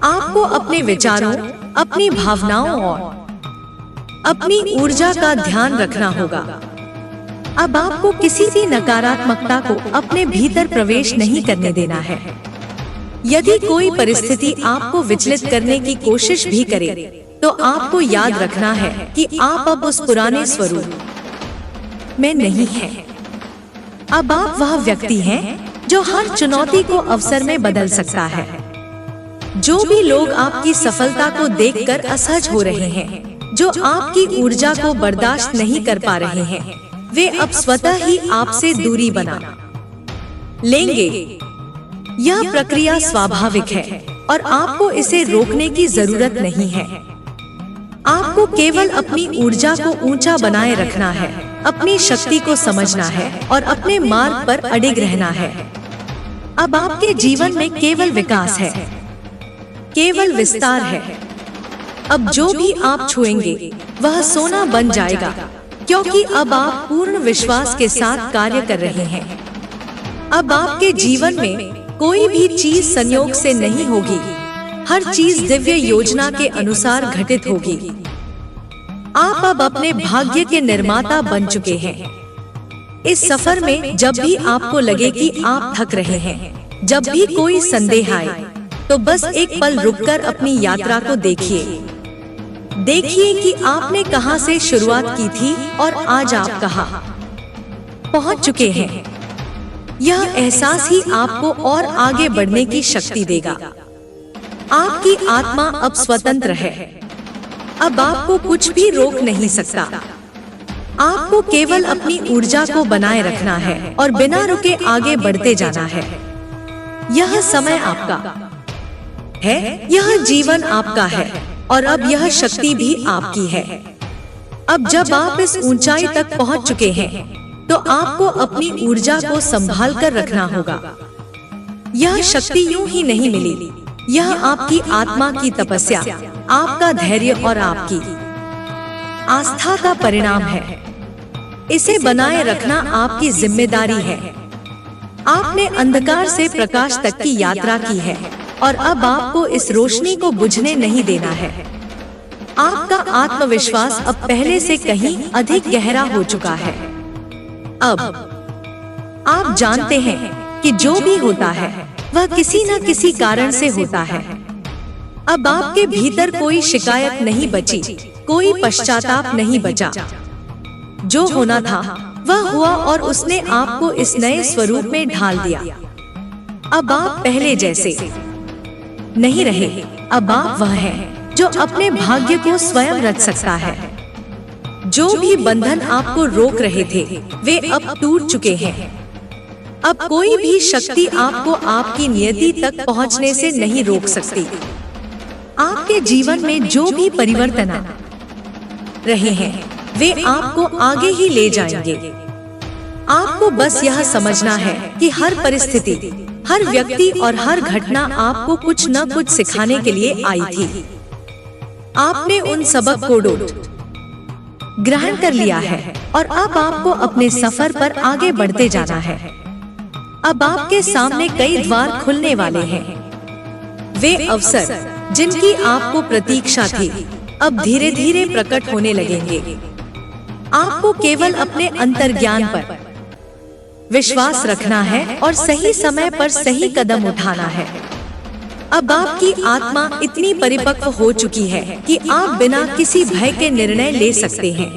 आपको अपने विचारों, अपनी भावनाओं और अपनी ऊर्जा का ध्यान रखना होगा। अब आपको किसी भी नकारात्मकता को अपने भीतर प्रवेश नहीं करने देना है। यदि कोई परिस्थिति आपको विचलित करने की कोशिश भी करे, तो आपको याद रखना है कि आप अब उस पुराने स्वरूप में नहीं हैं। अब आप वह व्यक्ति हैं जो हर चुनौती को अवसर में बदल सकता है। जो भी लोग आपकी सफलता को देखकर असहज हो रहे हैं, जो आपकी ऊर्जा को बर्दाश्त नहीं कर पा रहे हैं, वे अब स्वतः ही आपसे दूरी बना लेंगे। यह प्रक्रिया स्वाभाविक है और आपको इसे रोकने की जरूरत नहीं है। आपको केवल अपनी ऊर्जा को ऊंचा बनाए रखना है, अपनी शक्ति को समझना है और अपने मार्ग पर अडिग रहना है। अब आपके जीवन में केवल विकास है, केवल विस्तार है। अब जो भी आप छुएंगे, वह सोना बन जाएगा, क्योंकि अब आप पूर्ण विश्वास के साथ कार्य कर रहे हैं। अब आपके जीवन में कोई भी चीज संयोग से नहीं होगी, हर चीज दिव्य योजना के अनुसार घटित होगी। आप अब अपने भाग्य के निर्माता बन चुके हैं। इस सफर में जब भी आपको लगे कि आप थक रहे हैं, जब भी कोई संदेह आए, तो बस एक पल रुककर अपनी यात्रा को देखिए। देखिए कि आपने कहां से शुरुआत की थी और आज आप कहां पहुंच चुके हैं। यह एहसास ही आपको और आगे बढ़ने की शक्ति देगा। आपकी आत्मा अब स्वतंत्र है। अब आपको कुछ भी रोक नहीं सकता। आपको केवल अपनी ऊर्जा को बनाए रखना है और बिना रुके आगे बढ़ते जाना है। यह समय आपका है, यह जीवन आपका है और अब यह शक्ति भी आपकी है। अब जब आप इस ऊंचाई तक पहुंच चुके हैं, तो आपको अपनी ऊर्जा को संभाल कर रखना होगा। यह शक्ति यूं ही नहीं मिली, यह आपकी आत्मा की तपस्या, आपका धैर्य और आपकी आस्था का परिणाम है। इसे बनाए रखना आपकी जिम्मेदारी है। आपने अंधकार से प्रकाश तक की यात्रा की है और अब आपको इस रोशनी को बुझने नहीं देना है। आपका आत्मविश्वास अब पहले से कहीं अधिक गहरा हो चुका है। अब आप जानते हैं कि जो भी होता है वह किसी न किसी कारण से होता है। अब आपके भीतर कोई शिकायत नहीं बची, कोई पश्चाताप नहीं बचा। जो होना था वह हुआ और उसने आपको इस नए स्वरूप में ढाल दिया। अब आप पहले जैसे नहीं रहे। अब आप वह हैं जो अपने भाग्य को स्वयं रच सकता है। जो भी बंधन आपको रोक रहे थे वे अब टूट चुके हैं। अब कोई भी शक्ति आपको आपकी नियति तक पहुंचने से नहीं रोक सकती। आपके जीवन में जो भी परिवर्तन आ रहे हैं वे आपको आगे ही ले जाएंगे। आपको बस यह समझना है कि हर परिस्थिति, हर व्यक्ति और हर घटना आपको कुछ न कुछ सिखाने के लिए आई थी। आपने उन सबक को ग्रहण कर लिया है और अब आपको अपने सफर पर आगे बढ़ते जाना है। अब आपके सामने कई द्वार खुलने वाले हैं। वे अवसर जिनकी आपको प्रतीक्षा थी अब धीरे धीरे प्रकट होने लगेंगे। आपको केवल अपने अंतर्ज्ञान पर विश्वास रखना है और सही समय पर सही कदम उठाना है। अब आपकी आत्मा इतनी परिपक्व हो चुकी है कि आप बिना किसी भय के निर्णय ले सकते हैं।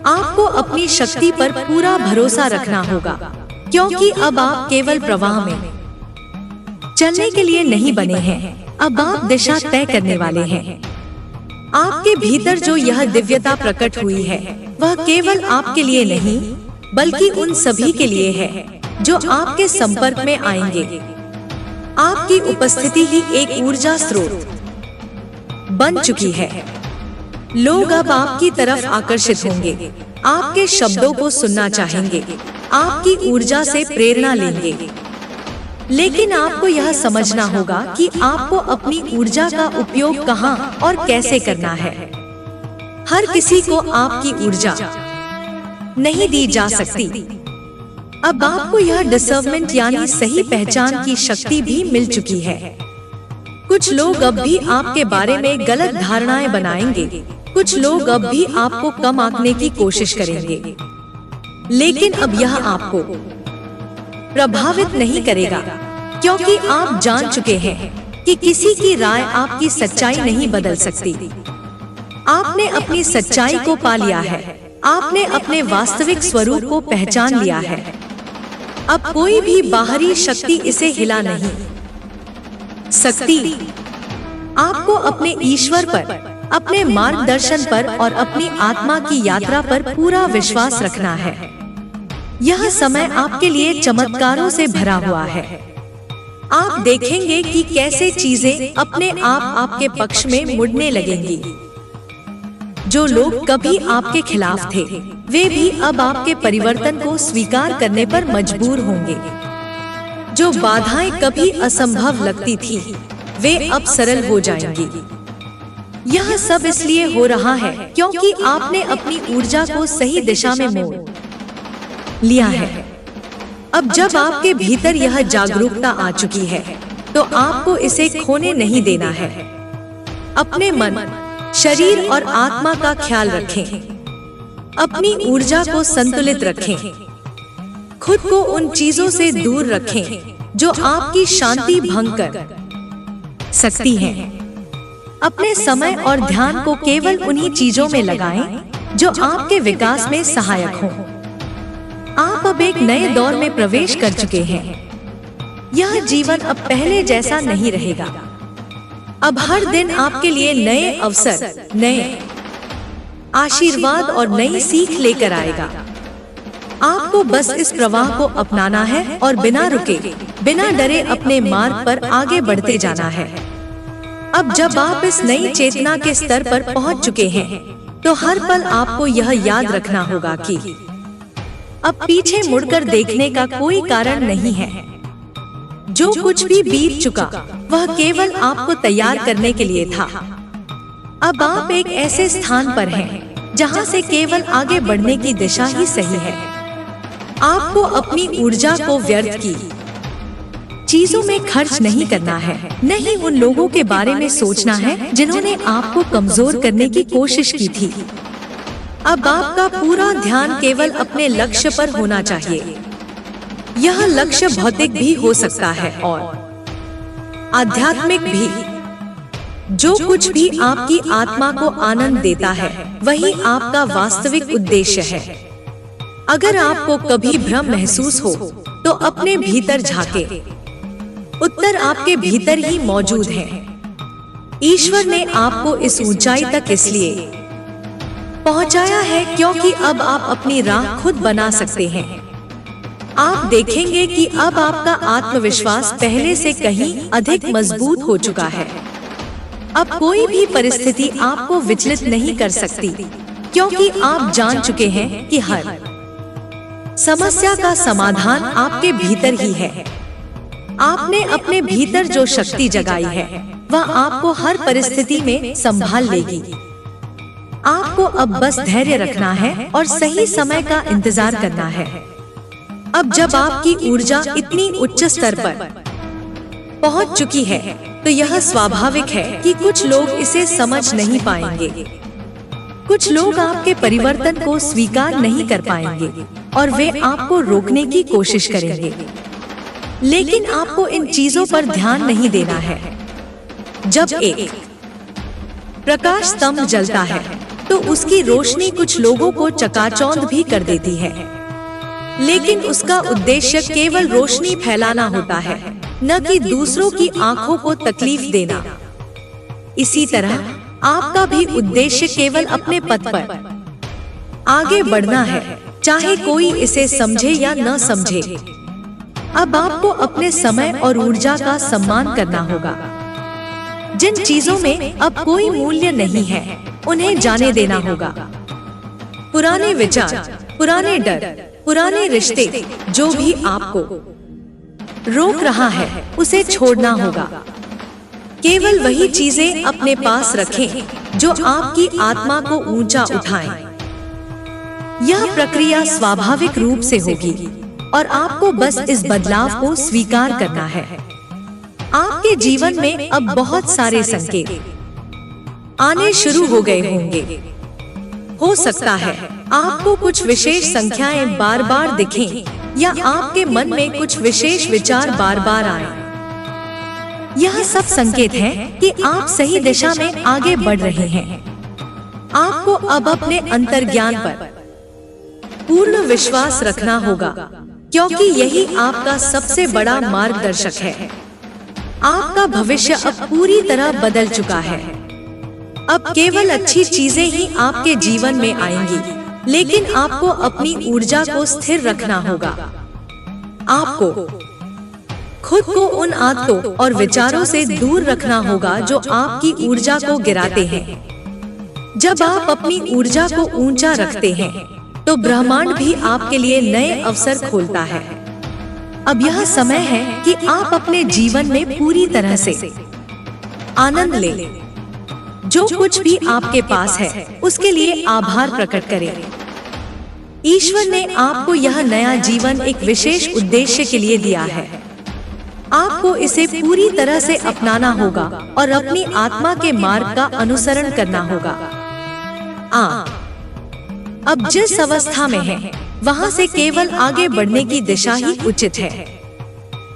आपको अपनी शक्ति पर पूरा भरोसा रखना होगा, क्योंकि अब आप केवल प्रवाह में चलने के लिए नहीं बने हैं। अब आप दिशा तय करने वाले हैं। आपके भीतर जो यह दिव्यता प्रकट हुई है वह केवल आपके लिए नहीं बल्कि उन सभी के लिए है जो आपके संपर्क में आएंगे। आपकी उपस्थिति ही एक ऊर्जा स्रोत बन चुकी है। लोग अब आपकी तरफ आकर्षित होंगे, आपके शब्दों को सुनना चाहेंगे, आपकी ऊर्जा से प्रेरणा लेंगे। लेकिन आपको यह समझना होगा कि आपको अपनी ऊर्जा का उपयोग कहां और कैसे करना है। हर किसी को आपकी ऊर्जा नहीं दी जा सकती। अब आपको यह डिसर्वमेंट यानी सही पहचान की शक्ति भी मिल चुकी है। कुछ लोग अब भी आपके बारे में गलत धारणाएं बनाएंगे, कुछ लोग अब भी आपको कम आंकने की कोशिश करेंगे, लेकिन अब यह आपको प्रभावित नहीं करेगा, क्योंकि आप जान चुके हैं कि किसी की राय आपकी सच्चाई नहीं बदल सकती। आपने अपनी सच्चाई को पा लिया है, आपने अपने वास्तविक स्वरूप को पहचान लिया है। अब कोई भी बाहरी शक्ति इसे हिला नहीं सकती। आपको अपने ईश्वर पर, अपने मार्गदर्शन पर और अपनी आत्मा की यात्रा पर पूरा विश्वास रखना है। यह समय आपके लिए चमत्कारों से भरा हुआ है। आप देखेंगे कि कैसे चीजें अपने आप आपके पक्ष में मुड़ने लगेंगी। जो लोग कभी आपके खिलाफ थे वे भी अब आपके परिवर्तन को स्वीकार करने पर मजबूर होंगे। जो बाधाएं कभी असंभव लगती थी वे अब सरल हो जाएंगी। यह सब इसलिए हो रहा है क्योंकि आपने अपनी ऊर्जा को सही दिशा में मोड़ लिया है। अब जब आपके भीतर यह जागरूकता आ चुकी है तो आपको इसे खोने नहीं देना है। अपने मन, शरीर और आत्मा का ख्याल रखें। अपनी ऊर्जा को संतुलित रखें। खुद को उन चीजों से दूर रखें जो आपकी शांति भंग कर सकती हैं। अपने समय और ध्यान को केवल उन्हीं चीजों में लगाएं जो आपके विकास में सहायक हों। आप अब एक नए दौर में प्रवेश कर चुके हैं। यह जीवन अब पहले जैसा नहीं रहेगा। अब हर दिन आपके लिए नए अवसर, नए आशीर्वाद और नई सीख लेकर आएगा। आपको बस इस प्रवाह को अपनाना है और बिना रुके, बिना डरे अपने मार्ग पर आगे बढ़ते जाना है। अब जब आप इस नई चेतना के स्तर पर पहुंच चुके हैं तो हर पल आपको यह याद रखना होगा कि अब पीछे मुड़कर देखने का कोई कारण नहीं है। जो कुछ भी बीत चुका वह केवल आपको तैयार करने के लिए था। अब आप एक ऐसे स्थान पर हैं जहां से केवल आगे बढ़ने की दिशा ही सही है। आपको अपनी ऊर्जा को व्यर्थ की चीजों में खर्च नहीं करना है, नहीं उन लोगों के बारे में सोचना है जिन्होंने आपको कमजोर करने की कोशिश की थी। अब आपका पूरा ध्यान केवल अपने लक्ष्य पर होना चाहिए। यह लक्ष्य भौतिक भी हो सकता है और आध्यात्मिक भी। जो कुछ भी आपकी आत्मा को आनंद देता है वही आपका वास्तविक उद्देश्य है। अगर आपको कभी भ्रम महसूस हो तो अपने भीतर झांके, उत्तर आपके भीतर ही मौजूद है। ईश्वर ने आपको इस ऊंचाई तक इसलिए पहुंचाया है क्योंकि अब आप अपनी राह खुद बना सकते हैं। आप देखेंगे कि अब आपका आत्मविश्वास पहले से कहीं अधिक मजबूत हो चुका है। अब कोई भी परिस्थिति आपको विचलित नहीं कर सकती, क्योंकि आप जान चुके हैं कि हर समस्या का समाधान आपके भीतर ही है। आपने अपने भीतर जो शक्ति जगाई है वह आपको हर परिस्थिति में संभाल लेगी। आपको अब बस धैर्य रखना है और सही समय का इंतजार करना है। अब जब आपकी ऊर्जा इतनी उच्च स्तर पर पहुंच चुकी है तो यह स्वाभाविक है कि कुछ लोग इसे समझ नहीं पाएंगे। कुछ लोग आपके परिवर्तन को स्वीकार नहीं कर पाएंगे और वे आपको रोकने की कोशिश करेंगे। लेकिन आपको इन चीजों पर ध्यान नहीं देना है। जब एक प्रकाश स्तंभ जलता है तो उसकी रोशनी कुछ लोगों को चकाचौंध भी कर देती है, लेकिन उसका उद्देश्य केवल रोशनी फैलाना होता है, न कि दूसरों की आंखों को तकलीफ देना। इसी तरह आपका भी उद्देश्य केवल अपने पथ पर आगे बढ़ना है, चाहे कोई इसे समझे या न समझे। अब आपको अपने समय और ऊर्जा का सम्मान करना होगा। जिन चीजों में अब कोई मूल्य नहीं है उन्हें जाने देना होगा। पुराने विचार, पुराने डर, पुराने रिश्ते, जो भी आपको रोक रहा है उसे छोड़ना होगा। केवल वही चीजें अपने पास रखें जो आपकी आत्मा को ऊंचा उठाएं। यह प्रक्रिया स्वाभाविक रूप से होगी और आपको बस इस बदलाव को स्वीकार करना है। आपके जीवन में अब बहुत सारे संकेत आने शुरू हो गए होंगे। हो सकता है आपको कुछ विशेष संख्याएं बार बार दिखें या आपके मन में कुछ विशेष विचार बार बार आए। यह सब संकेत हैं कि आप सही दिशा में आगे बढ़ रहे हैं। आपको अब अपने अंतर्ज्ञान पर पूर्ण विश्वास रखना होगा, क्योंकि यही आपका सबसे बड़ा मार्गदर्शक है। आपका भविष्य अब पूरी तरह बदल चुका है। अब केवल अच्छी चीजें ही आपके जीवन में आएंगी, लेकिन आपको अपनी ऊर्जा को स्थिर रखना होगा। आपको खुद को उन आदतों और विचारों से दूर रखना होगा जो आपकी ऊर्जा को गिराते हैं। जब आप अपनी ऊर्जा को ऊंचा रखते हैं तो ब्रह्मांड भी आपके लिए नए अवसर खोलता है। अब यह समय है कि आप अपने जीवन में पूरी तरह से आनंद लें। जो कुछ भी आपके पास है उसके लिए आभार प्रकट करें। ईश्वर ने आपको यह नया जीवन एक विशेष उद्देश्य के लिए दिया है। आपको इसे पूरी तरह से अपनाना होगा और अपनी आत्मा के मार्ग का अनुसरण करना होगा। अब जिस अवस्था में है वहां से केवल आगे बढ़ने की दिशा ही उचित है।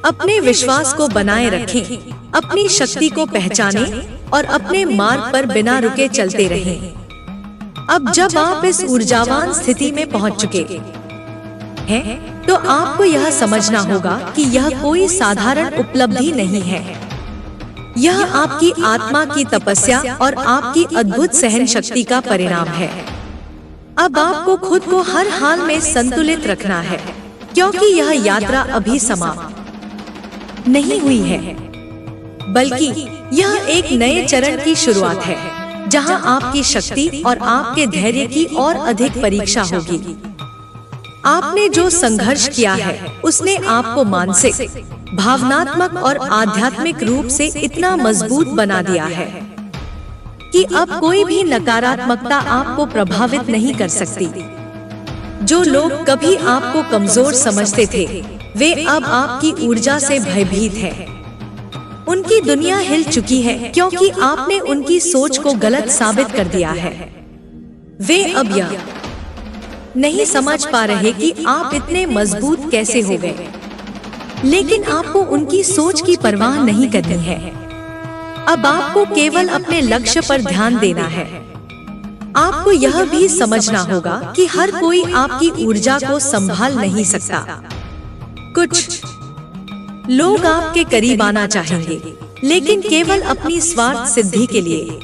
अपने विश्वास को बनाए रखें, अपनी शक्ति को पहचानें और अपने मार्ग पर बिना रुके चलते रहें। अब जब आप इस ऊर्जावान स्थिति में पहुंच चुके हैं, तो आपको यह समझना होगा कि यह कोई साधारण उपलब्धि नहीं है। यह आपकी आत्मा की तपस्या और आपकी अद्भुत सहन शक्ति का परिणाम है। अब आपको खुद को हर हाल में संतुलित रखना है, क्योंकि यह यात्रा अभी समाप्त नहीं हुई है, बल्कि यह एक नए चरण की शुरुआत है, जहां आपकी शक्ति और आपके धैर्य की और अधिक परीक्षा होगी। आपने जो संघर्ष किया है उसने आपको मानसिक, भावनात्मक और आध्यात्मिक रूप से इतना मजबूत बना दिया है कि अब कोई भी नकारात्मकता आपको प्रभावित नहीं कर सकती। जो लोग कभी आपको कमजोर समझते थे वे अब आपकी ऊर्जा से भयभीत है। उनकी दुनिया हिल चुकी है क्योंकि आपने उनकी सोच को गलत साबित कर दिया है। वे अब यह नहीं समझ पा रहे कि आप इतने मजबूत कैसे हो गए, लेकिन आपको उनकी सोच की परवाह नहीं करनी है। अब आपको केवल अपने लक्ष्य पर ध्यान देना है। आपको यह भी समझना होगा कि हर कोई आपकी ऊर्जा को संभाल नहीं सकता। कुछ लोग आपके करीब आना चाहेंगे, लेकिन केवल अपनी स्वार्थ सिद्धि के लिए।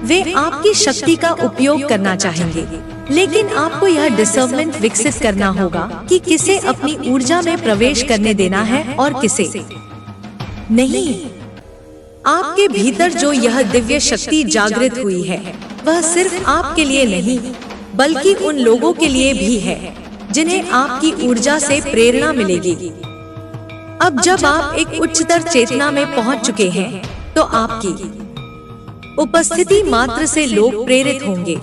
वे आपकी शक्ति का उपयोग करना चाहेंगे, लेकिन आपको यह डिसर्नमेंट विकसित करना होगा कि किसे अपनी ऊर्जा में प्रवेश करने देना है और किसे नहीं। आपके भीतर जो यह दिव्य शक्ति जागृत हुई है, वह सिर्फ आपके लिए नहीं, बल्कि उन लोगों के लिए भी है जिन्हें आपकी ऊर्जा से प्रेरणा मिलेगी। अब जब आप एक उच्चतर चेतना में पहुंच चुके हैं, तो आपकी उपस्थिति मात्र से लोग प्रेरित होंगे।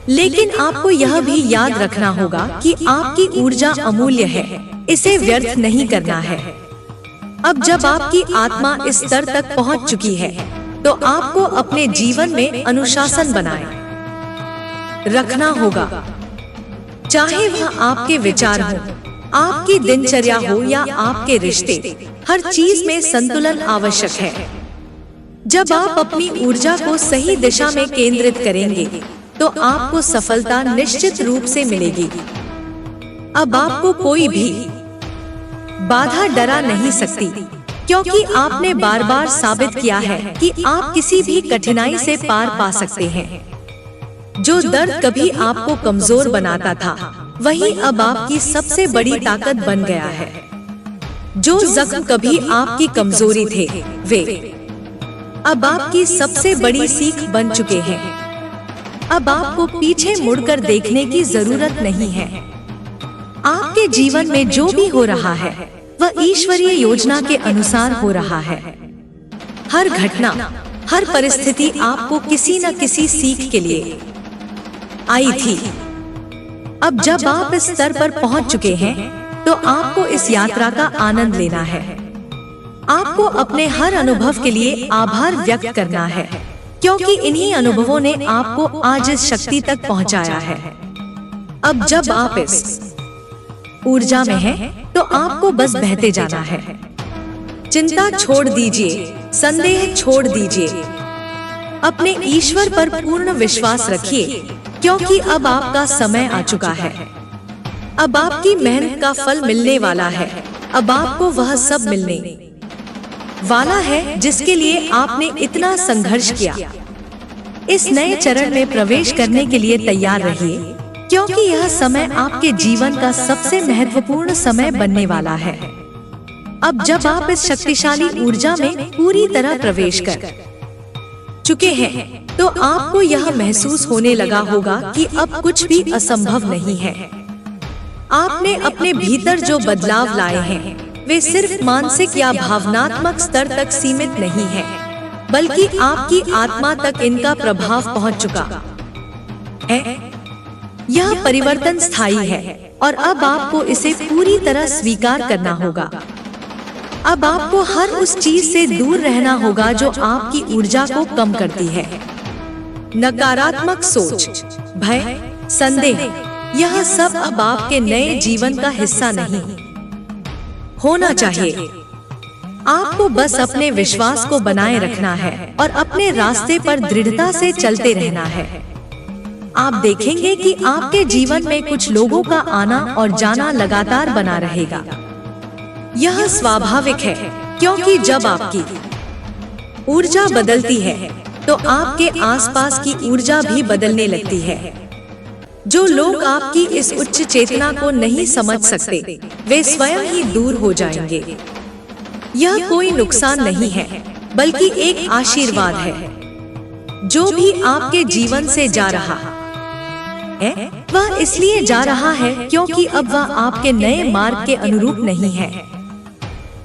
लेकिन आपको यह भी याद रखना होगा कि आपकी ऊर्जा अमूल्य है, इसे व्यर्थ नहीं करना है। अब जब आपकी आत्मा इस स्तर तक पहुंच चुकी है, तो आपको अपने जीवन में अनुशासन बनाए रखना होगा। चाहे वह आपके विचार हो, आपकी दिनचर्या हो या आपके रिश्ते, हर चीज में संतुलन आवश्यक है। जब आप अपनी ऊर्जा को सही दिशा में केंद्रित करेंगे, तो आपको सफलता निश्चित रूप से मिलेगी। अब आपको कोई भी बाधा डरा नहीं सकती, क्योंकि आपने बार बार साबित किया है कि आप किसी भी कठिनाई से पार पा सकते हैं। जो दर्द कभी आपको कमजोर बनाता था, वही अब आपकी सबसे बड़ी ताकत बन गया है। जो जख्म कभी आपकी कमजोरी थे, वे अब आपकी सबसे बड़ी सीख बन चुके हैं। अब आपको पीछे मुड़कर देखने की जरूरत नहीं है। आपके जीवन में जो भी हो रहा है, वह ईश्वरीय योजना के अनुसार हो रहा है। हर घटना, हर परिस्थिति आपको किसी न किसी सीख के लिए आई थी। अब जब आप इस स्तर पर पहुंच चुके हैं, तो आपको इस यात्रा का आनंद लेना है। आपको अपने हर अनुभव के लिए आभार व्यक्त करना है, क्योंकि इन्हीं अनुभवों ने आपको आज इस शक्ति तक पहुंचाया है। अब जब आप इस ऊर्जा में हैं, तो आपको बस बहते जाना है। चिंता छोड़ दीजिए, संदेह छोड़ दीजिए, अपने ईश्वर पर पूर्ण विश्वास रखिए, क्योंकि अब आपका समय आ चुका है। अब आपकी मेहनत का फल मिलने वाला है। अब आपको वह सब मिलने वाला है जिसके लिए आपने इतना संघर्ष किया। इस नए चरण में प्रवेश करने के लिए तैयार रहिए, क्योंकि यह समय आपके जीवन का सबसे महत्वपूर्ण समय बनने वाला है। अब जब आप इस शक्तिशाली ऊर्जा में पूरी तरह प्रवेश कर चुके हैं, तो आपको यह महसूस होने लगा होगा कि अब कुछ भी असंभव नहीं है। आपने अपने भीतर जो बदलाव लाए हैं, वे सिर्फ मानसिक या भावनात्मक स्तर तक सीमित नहीं है, बल्कि आपकी आत्मा तक इनका प्रभाव पहुंच चुका है। यह परिवर्तन स्थायी है, और अब आपको इसे पूरी तरह स्वीकार करना होगा। अब आपको हर उस चीज से दूर रहना होगा जो आपकी ऊर्जा को कम करती है। नकारात्मक सोच, भय, संदेह, यह सब अब आपके नए जीवन का हिस्सा नहीं होना चाहिए। आपको बस अपने विश्वास को बनाए रखना है और अपने रास्ते पर दृढ़ता से चलते रहना है। आप देखेंगे कि आपके जीवन में कुछ लोगों का आना और जाना लगातार बना रहेगा। यह स्वाभाविक है, क्योंकि जब आपकी ऊर्जा बदलती है, तो आपके आसपास की ऊर्जा भी बदलने लगती है। जो लोग आपकी इस उच्च चेतना को नहीं समझ सकते, वे स्वयं ही दूर हो जाएंगे। यह कोई नुकसान नहीं है, बल्कि एक आशीर्वाद है। जो भी आपके जीवन से जा रहा है, वह इसलिए जा रहा है क्योंकि अब वह आपके नए मार्ग के अनुरूप नहीं है।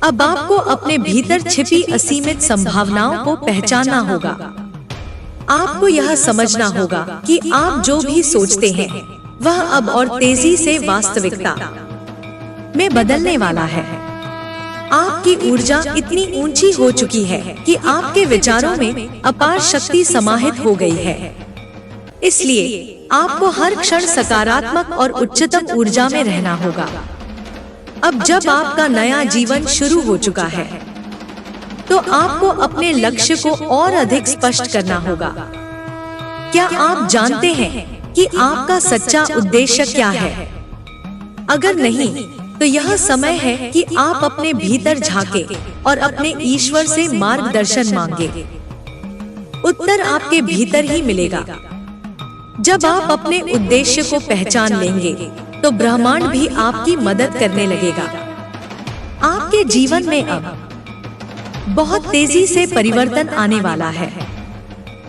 अब आपको अपने भीतर छिपी असीमित संभावनाओं को पहचानना होगा। आपको यह समझना होगा कि आप जो भी सोचते हैं, वह अब और तेजी से वास्तविकता में बदलने वाला है। आपकी ऊर्जा इतनी ऊंची हो चुकी है कि आपके विचारों में अपार शक्ति समाहित हो गई है। इसलिए आपको हर क्षण सकारात्मक और उच्चतम ऊर्जा में रहना होगा। अब जब आपका नया जीवन शुरू हो चुका है, तो आपको अपने लक्ष्य को और अधिक स्पष्ट करना होगा। क्या आप जानते हैं कि आपका सच्चा उद्देश्य क्या है? अगर नहीं, तो यह समय है कि आप अपने भीतर झांके और अपने ईश्वर से मार्गदर्शन मांगे। उत्तर आपके भीतर ही मिलेगा। जब आप अपने उद्देश्य को पहचान लेंगे, तो ब्रह्मांड भी आपकी मदद करने लगेगा। आपके जीवन में अब बहुत तेजी से परिवर्तन आने वाला है।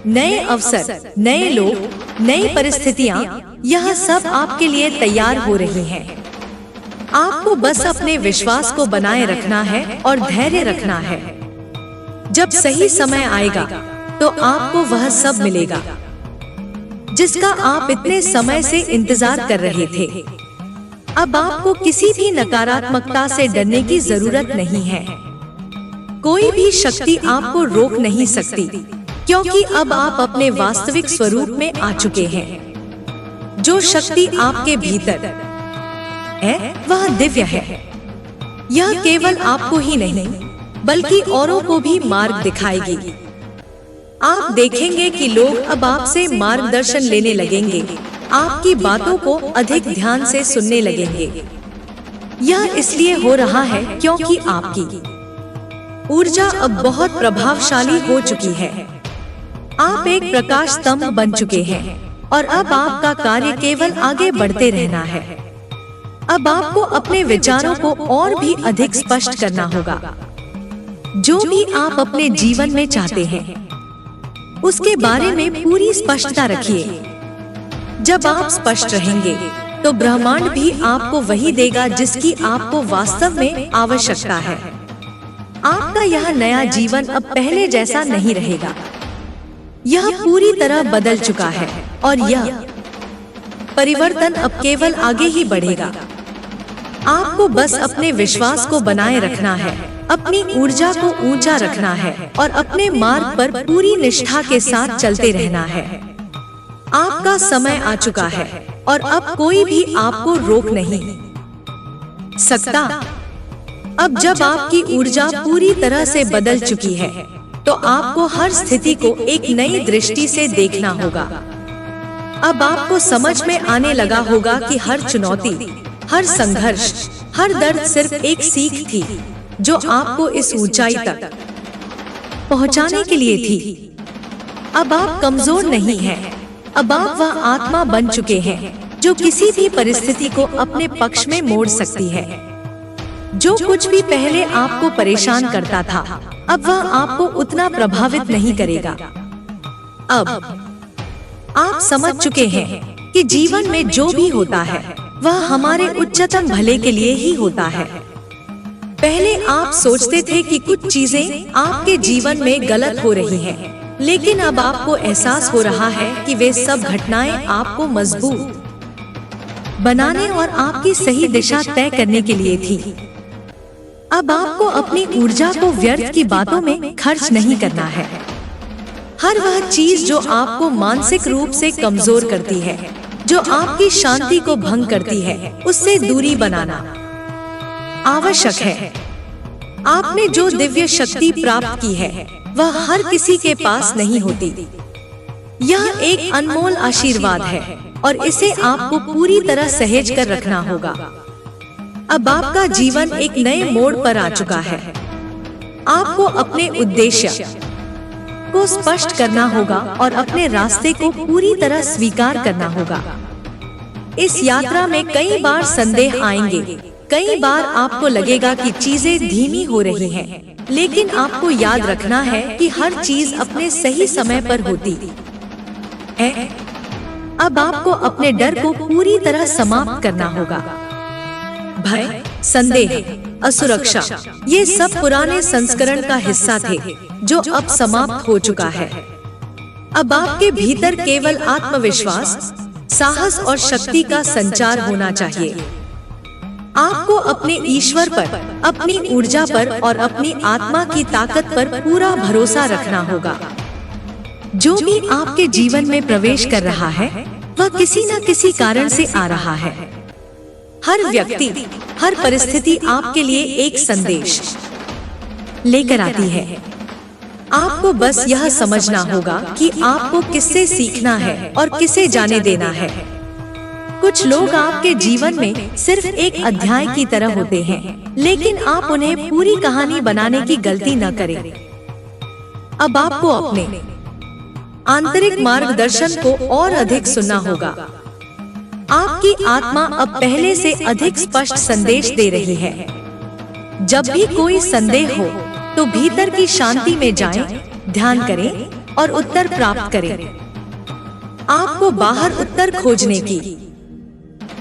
नए अवसर, नए लोग, नई परिस्थितियां, यह सब आपके लिए तैयार हो रही हैं। आपको बस अपने विश्वास को बनाए रखना है और धैर्य रखना है। जब सही समय आएगा, तो आपको वह सब मिलेगा जिसका आप इतने समय से इंतजार कर रहे थे। अब आपको किसी भी नकारात्मकता से डरने की जरूरत नहीं है। कोई भी शक्ति आपको रोक नहीं सकती, क्योंकि अब आप अपने वास्तविक स्वरूप में आ चुके हैं। जो शक्ति आपके भीतर है, वह दिव्य है। यह केवल आपको ही नहीं, बल्कि औरों को भी मार्ग दिखाएगी। आप देखेंगे कि लोग अब आपसे मार्गदर्शन लेने लगेंगे, आपकी बातों को अधिक ध्यान से सुनने लगेंगे। यह इसलिए हो रहा है क्योंकि आपकी ऊर्जा अब बहुत प्रभावशाली हो चुकी है। आप एक प्रकाश स्तंभ बन चुके हैं और अब आपका कार्य केवल आगे बढ़ते रहना है। अब आपको अपने विचारों को और भी अधिक स्पष्ट करना होगा। जो भी आप अपने जीवन में चाहते हैं, उसके बारे में पूरी स्पष्टता रखिए। जब आप स्पष्ट रहेंगे, तो ब्रह्मांड भी आपको वही देगा जिसकी आपको वास्तव में आवश्यकता है। आपका यह नया जीवन अब पहले जैसा नहीं रहेगा। यह पूरी तरह बदल चुका है और यह परिवर्तन अब केवल आगे ही बढ़ेगा। आपको बस अपने विश्वास को बनाए रखना है, अपनी ऊर्जा को ऊंचा रखना है और अपने मार्ग पर पूरी निष्ठा के साथ चलते रहना है। आपका समय आ चुका है और अब कोई भी आपको रोक नहीं सकता। अब जब आपकी ऊर्जा पूरी तरह से बदल चुकी है, तो आपको हर स्थिति को एक नई दृष्टि से देखना होगा। अब आपको समझ में आने लगा होगा कि हर चुनौती, हर संघर्ष, हर दर्द सिर्फ एक सीख थी, जो आपको इस ऊंचाई तक पहुंचाने के लिए थी। अब आप कमजोर नहीं हैं। अब आप वह आत्मा बन चुके हैं जो किसी भी परिस्थिति को अपने पक्ष में मोड़ सकती है। जो कुछ भी पहले आपको परेशान करता था, अब वह आपको उतना प्रभावित नहीं करेगा। अब आप समझ चुके हैं कि जीवन में जो भी होता है, वह हमारे उच्चतम भले के लिए ही होता है। पहले आप सोचते थे कि कुछ चीजें आपके जीवन में गलत हो रही हैं, लेकिन अब आपको एहसास हो रहा है कि वे सब घटनाएं आपको मजबूत बनाने और आपकी सही दिशा तय करने के लिए थी। अब आपको अपनी ऊर्जा को व्यर्थ की बातों में खर्च नहीं करना है। हर वह चीज जो आपको मानसिक रूप से कमजोर करती है, जो आपकी शांति को भंग करती है, उससे दूरी बनाना आवश्यक है। आपने जो दिव्य शक्ति प्राप्त की है, वह हर किसी के पास नहीं होती। यह एक अनमोल आशीर्वाद है और इसे आपको पूरी तरह सहेज कर रखना होगा। अब आपका जीवन एक नए मोड़ पर आ चुका है। आपको अपने उद्देश्य को स्पष्ट करना होगा और अपने रास्ते को पूरी तरह स्वीकार करना होगा। इस यात्रा में कई बार संदेह आएंगे, कई बार आपको लगेगा कि चीजें धीमी हो रही हैं, लेकिन आपको याद रखना है कि हर चीज अपने सही समय पर होती है। अब आपको अपने डर को पूरी तरह समाप्त करना होगा। भय, संदेह, असुरक्षा, ये सब पुराने संस्करण का हिस्सा थे, जो अब समाप्त हो चुका है। अब आपके भीतर केवल आत्मविश्वास, साहस और शक्ति का संचार होना चाहिए। आपको अपने ईश्वर पर, अपनी ऊर्जा पर और अपनी आत्मा की ताकत पर पूरा भरोसा रखना होगा। जो भी आपके जीवन में प्रवेश कर रहा है वह किसी न किसी कारण से आ रहा है। हर व्यक्ति, हर परिस्थिति आपके लिए एक संदेश लेकर आती है। आपको बस यह समझना होगा कि आपको किससे सीखना है और किसे जाने देना है। कुछ लोग आपके जीवन में सिर्फ एक अध्याय की तरह होते हैं, लेकिन आप उन्हें पूरी कहानी बनाने की गलती न करें। अब आपको अपने आंतरिक मार्गदर्शन को और अधिक सुनना होगा। आपकी आत्मा अब पहले से अधिक स्पष्ट संदेश दे रही है। जब भी कोई संदेह हो तो भीतर की शांति में जाएं, ध्यान करें और उत्तर प्राप्त करें। आपको बाहर उत्तर खोजने की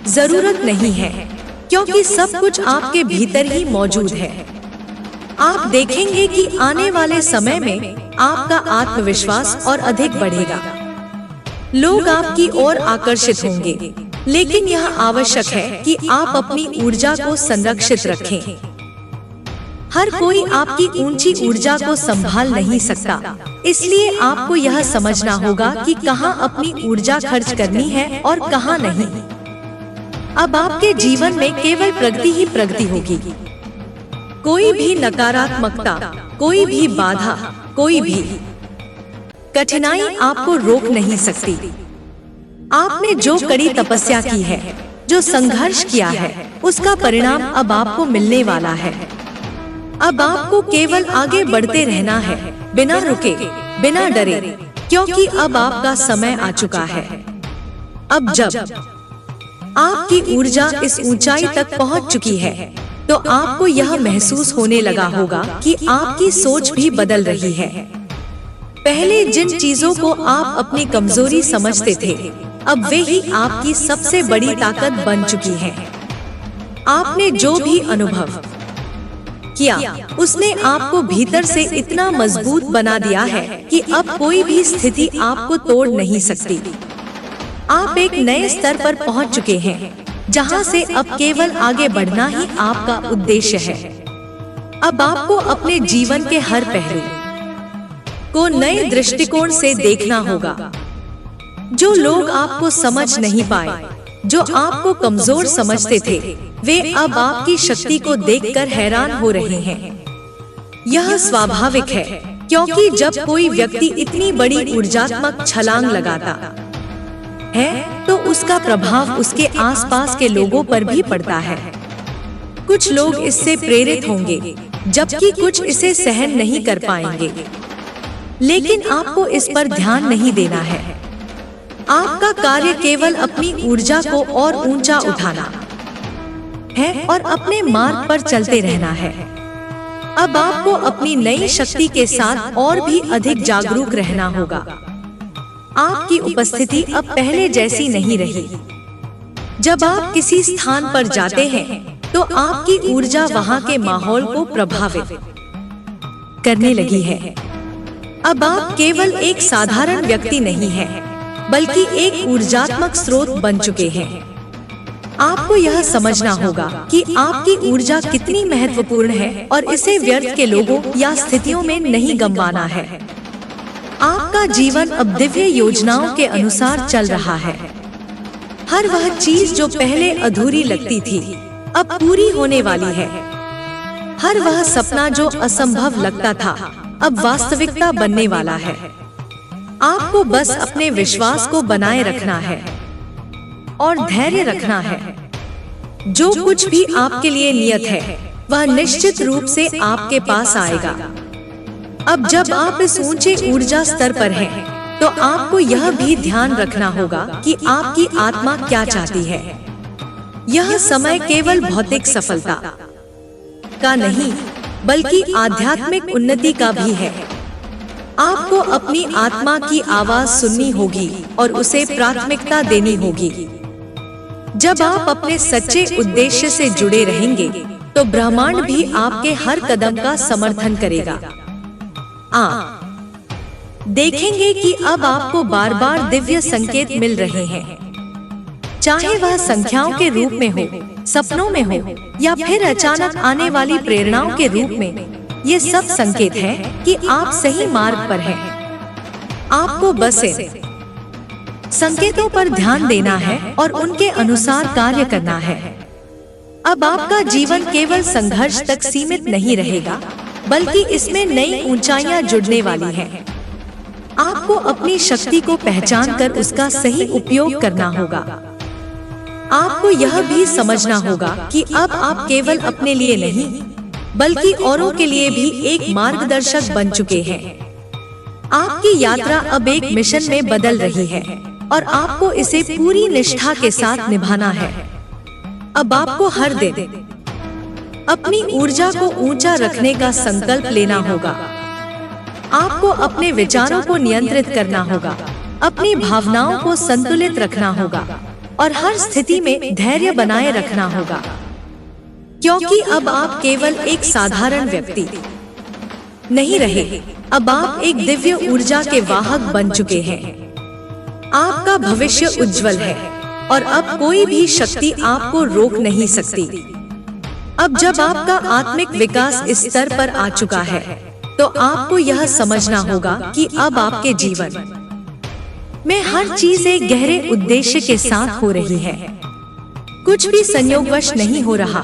जरूरत नहीं है, क्योंकि सब कुछ आपके भीतर ही मौजूद है। आप देखेंगे कि आने वाले समय में आपका आत्मविश्वास और अधिक बढ़ेगा। लोग आपकी ओर आकर्षित होंगे, लेकिन यह आवश्यक है कि आप अपनी ऊर्जा को संरक्षित रखें। हर कोई आपकी ऊंची ऊर्जा को संभाल नहीं सकता, इसलिए आपको यह समझना होगा कि कहां अपनी ऊर्जा खर्च करनी है और कहां नहीं। अब आपके जीवन में केवल प्रगति ही प्रगति होगी। कोई भी नकारात्मकता, कोई भी बाधा, कोई भी कठिनाई आपको रोक नहीं सकती। आपने जो कड़ी तपस्या की है, जो संघर्ष किया है, उसका परिणाम अब आपको मिलने वाला है। अब आपको केवल आगे बढ़ते रहना है, बिना रुके, बिना डरे, क्योंकि अब आपका समय आ चुका है। अब जब आपकी ऊर्जा इस ऊंचाई तक पहुंच चुकी है, तो आपको यह महसूस होने लगा होगा कि आपकी सोच भी बदल रही है। पहले जिन चीजों को आप अपनी कमजोरी समझते थे, अब वे ही आपकी सबसे बड़ी ताकत बन चुकी हैं। आपने जो भी अनुभव किया, उसने आपको भीतर से इतना मजबूत बना दिया है कि अब कोई भी स्थिति आपको तोड़ नहीं सकती। आप एक नए स्तर पर पहुंच चुके हैं, जहां से अब केवल आगे बढ़ना ही आपका उद्देश्य है। अब आपको अपने जीवन के हर पहलू को नए दृष्टिकोण से देखना होगा। जो लोग आपको समझ नहीं पाए, जो आपको कमजोर समझते थे, वे अब आपकी शक्ति को देखकर हैरान हो रहे हैं। यह स्वाभाविक है, क्योंकि जब कोई व्यक्ति इतनी बड़ी ऊर्जात्मक छलांग लगाता है तो उसका प्रभाव उसके आसपास के लोगों पर भी पड़ता है। कुछ लोग इससे प्रेरित होंगे, जबकि कुछ इसे सहन नहीं कर पाएंगे। लेकिन आपको इस पर ध्यान नहीं देना है। आपका कार्य केवल अपनी ऊर्जा को और ऊंचा उठाना है और अपने मार्ग पर चलते रहना है। अब आपको अपनी नई शक्ति के साथ और भी अधिक जागरूक रहना होगा। आपकी उपस्थिति अब पहले जैसी नहीं रही। जब आप किसी स्थान पर जाते हैं, तो आपकी ऊर्जा वहां के माहौल को प्रभावित करने लगी है। अब आप केवल एक साधारण व्यक्ति नहीं हैं, बल्कि एक ऊर्जात्मक स्रोत बन चुके हैं। आपको यह समझना होगा कि आपकी ऊर्जा कितनी महत्वपूर्ण है और इसे व्यर्थ के लोगों या स्थितियों में नहीं गंवाना है। आपका जीवन अब दिव्य योजनाओं के अनुसार चल रहा है। हर वह चीज जो पहले अधूरी लगती थी, अब पूरी होने वाली है। हर वह सपना जो असंभव लगता था, अब वास्तविकता बनने वाला है। आपको बस अपने विश्वास को बनाए रखना है और धैर्य रखना है। जो कुछ भी आपके लिए नियत है, वह निश्चित रूप से आपके पास आएगा। अब जब आप इस ऊंचे ऊर्जा स्तर पर हैं, तो आपको यह भी ध्यान रखना होगा कि आपकी आत्मा क्या चाहती है। यह समय केवल भौतिक सफलता का नहीं, बल्कि आध्यात्मिक उन्नति का भी है। आपको अपनी आत्मा की आवाज सुननी होगी और उसे प्राथमिकता देनी होगी। जब आप अपने सच्चे उद्देश्य से जुड़े रहेंगे, तो ब्रह्मांड भी आपके हर कदम का समर्थन करेगा। देखेंगे कि अब आपको बार बार दिव्य संकेत मिल रहे हैं, चाहे वह संख्याओं के रूप में हो सपनों में हो या फिर अचानक आने वाली प्रेरणाओं के रूप में, ये सब संकेत हैं कि आप सही मार्ग पर हैं। आपको बस इन संकेतों पर ध्यान देना है और उनके अनुसार कार्य करना है। अब आपका जीवन केवल संघर्ष तक सीमित नहीं रहेगा, बल्कि इसमें नई ऊंचाइयां जुड़ने वाली हैं। आपको अपनी शक्ति को पहचान कर उसका सही उपयोग करना होगा। आपको यह भी समझना होगा कि अब आप केवल अपने लिए नहीं, बल्कि औरों के लिए भी एक मार्गदर्शक बन चुके हैं। आपकी यात्रा अब एक मिशन में बदल रही है और आपको इसे पूरी निष्ठा के साथ निभाना है। अब आपको हर दिन अपनी ऊर्जा को ऊंचा रखने का संकल्प लेना होगा। आपको अपने विचारों को नियंत्रित करना होगा, अपनी भावनाओं को संतुलित रखना होगा और हर स्थिति में धैर्य बनाए रखना होगा, क्योंकि अब आप केवल एक साधारण व्यक्ति नहीं रहे, अब आप एक दिव्य ऊर्जा के वाहक बन चुके हैं। आपका भविष्य उज्जवल है और अब कोई भी शक्ति आपको रोक नहीं सकती। अब जब आपका आत्मिक विकास इस स्तर पर आ चुका है, तो आपको यह समझना होगा कि अब आपके जीवन में हर चीज एक गहरे उद्देश्य के साथ हो रही है। कुछ भी संयोगवश नहीं हो रहा,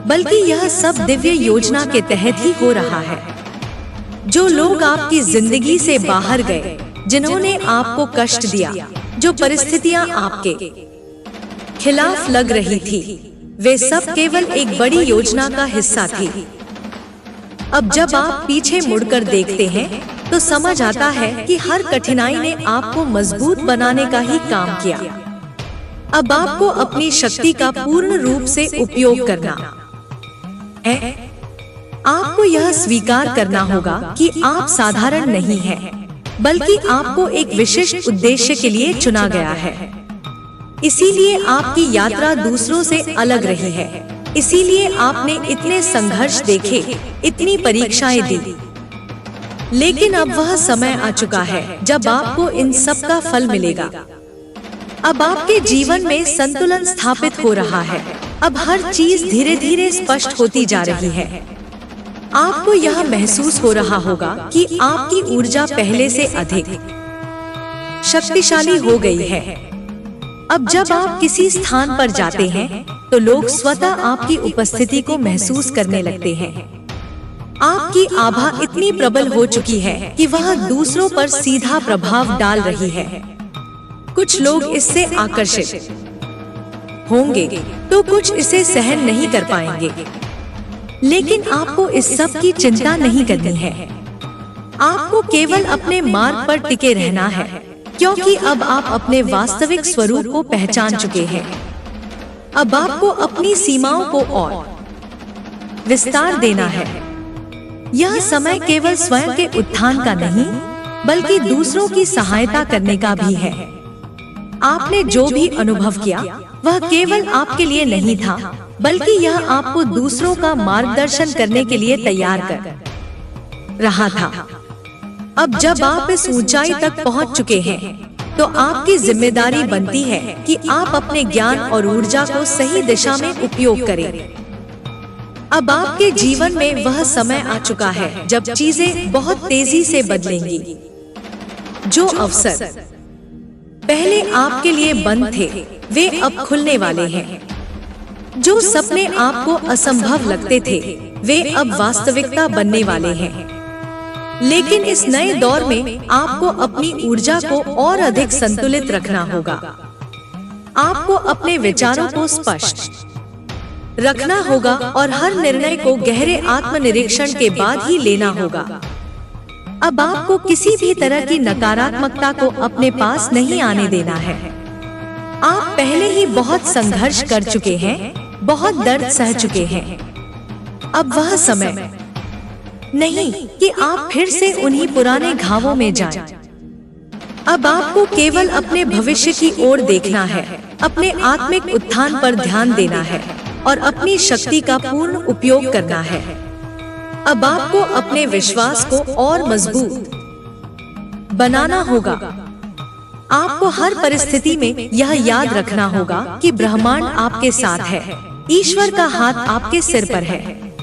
बल्कि यह सब दिव्य योजना के तहत ही हो रहा है। जो लोग आपकी जिंदगी से बाहर गए, जिन्होंने आपको कष्ट दिया, जो परिस्थितियां आपके खिलाफ लग रही थी, वे सब केवल एक बड़ी योजना का हिस्सा थी। अब जब आप पीछे मुड़कर देखते हैं, तो समझ आता है कि हर कठिनाई ने आपको मजबूत बनाने का ही काम किया। अब आपको अपनी शक्ति का पूर्ण रूप से उपयोग करना है। आपको यह स्वीकार करना होगा कि आप साधारण नहीं हैं, बल्कि आपको एक विशिष्ट उद्देश्य के लिए चुना गया है। इसीलिए आपकी यात्रा दूसरों से अलग रही है। इसीलिए आपने इतने संघर्ष देखे, इतनी परीक्षाएं दी। लेकिन अब वह समय आ चुका है जब आपको इन सब का फल मिलेगा। अब आपके जीवन में संतुलन स्थापित हो रहा है। अब हर चीज धीरे धीरे स्पष्ट होती जा रही है। आपको यह महसूस हो रहा होगा कि आपकी ऊर्जा पहले से अधिक शक्तिशाली हो गई है। अब जब आप किसी स्थान पर जाते हैं, तो लोग स्वतः आपकी उपस्थिति को महसूस करने लगते हैं। आपकी आभा इतनी प्रबल हो चुकी है कि वह दूसरों पर सीधा प्रभाव डाल रही है। कुछ लोग इससे आकर्षित होंगे, तो कुछ इसे सहन नहीं कर पाएंगे। लेकिन आपको इस सब की चिंता नहीं करनी है। आपको केवल अपने मार्ग पर टिके रहना है, क्योंकि अब आप अपने वास्तविक स्वरूप को पहचान चुके हैं। अब आपको अपनी सीमाओं को और विस्तार देना है। यह समय केवल स्वयं के उत्थान का नहीं, बल्कि दूसरों की सहायता करने का भी है। आपने जो भी अनुभव किया, वह केवल आपके लिए नहीं था, बल्कि यह आपको दूसरों का मार्गदर्शन करने के लिए तैयार कर रहा था। अब जब आप इस ऊंचाई तक पहुंच चुके हैं, तो आपकी जिम्मेदारी बनती है कि आप अपने ज्ञान और ऊर्जा को सही दिशा में उपयोग करें। अब आपके जीवन में वह समय आ चुका है जब चीजें बहुत तेजी से बदलेंगी। जो अवसर पहले आपके लिए बंद थे, वे अब खुलने वाले हैं। जो सपने आपको असंभव लगते थे, वे अब वास्तविकता बनने वाले हैं। लेकिन इस नए दौर में आपको अपनी ऊर्जा को और अधिक संतुलित रखना होगा। आपको अपने विचारों को स्पष्ट रखना होगा और हर निर्णय को गहरे आत्मनिरीक्षण के बाद ही लेना होगा। अब आपको किसी भी तरह की नकारात्मकता को अपने पास नहीं आने देना है। आप पहले ही बहुत संघर्ष कर चुके हैं, बहुत दर्द सह चुके हैं। अब वह समय नहीं कि आप फिर से उन्हीं पुराने घावों में जाएं। अब आपको केवल अपने भविष्य की ओर देखना है, अपने आत्मिक उत्थान पर ध्यान देना है और अपनी शक्ति का पूर्ण उपयोग करना है। अब आपको अपने विश्वास को और मजबूत बनाना होगा। आपको हर परिस्थिति में यह याद रखना होगा कि ब्रह्मांड आपके साथ है ईश्वर का हाथ आपके सिर पर है।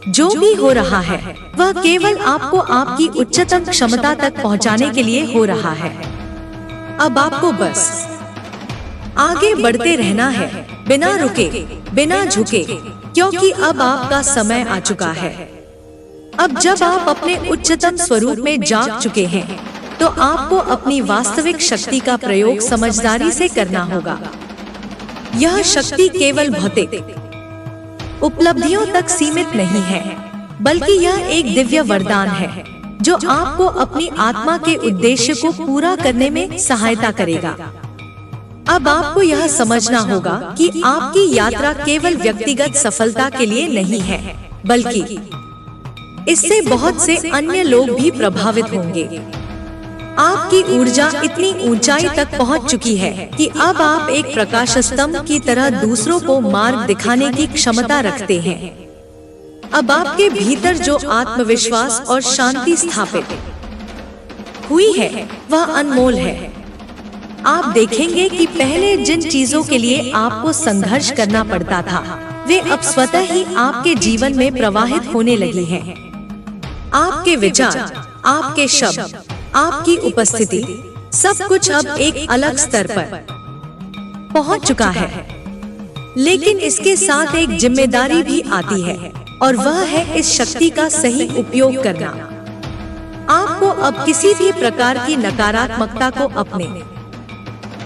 जो भी हो रहा है वह केवल आपको आपकी उच्चतम क्षमता तक पहुंचाने के लिए हो रहा है। अब आपको बस आगे बढ़ते रहना है, बिना रुके, बिना झुके, क्योंकि अब आपका समय आ चुका है। अब जब आप अपने उच्चतम स्वरूप में जाग चुके हैं, तो आपको अपनी वास्तविक शक्ति का प्रयोग समझदारी से करना होगा। यह शक्ति केवल भौतिक उपलब्धियों तक सीमित नहीं है, बल्कि यह एक दिव्य वरदान है जो आपको अपनी आत्मा के उद्देश्य को पूरा करने में सहायता करेगा। अब आपको यह समझना होगा कि आपकी यात्रा केवल व्यक्तिगत सफलता के लिए नहीं है, बल्कि इससे बहुत से अन्य लोग भी प्रभावित होंगे। आपकी ऊर्जा इतनी ऊंचाई तक पहुंच चुकी है कि अब आप एक प्रकाश स्तंभ की तरह दूसरों को मार्ग दिखाने की क्षमता रखते हैं। अब आपके भीतर जो आत्मविश्वास और शांति स्थापित हुई है वह अनमोल है। आप देखेंगे कि पहले जिन चीजों के लिए आपको संघर्ष करना पड़ता था, वे अब स्वतः ही आपके जीवन में प्रवाहित होने लगी हैं। आपके विचार, आपके शब्द, आपकी उपस्थिति, सब कुछ अब एक अलग स्तर पर पहुंच चुका है। लेकिन इसके साथ एक जिम्मेदारी भी आती है, और वह है इस शक्ति का सही उपयोग करना। आपको अब किसी भी प्रकार की नकारात्मकता को अपने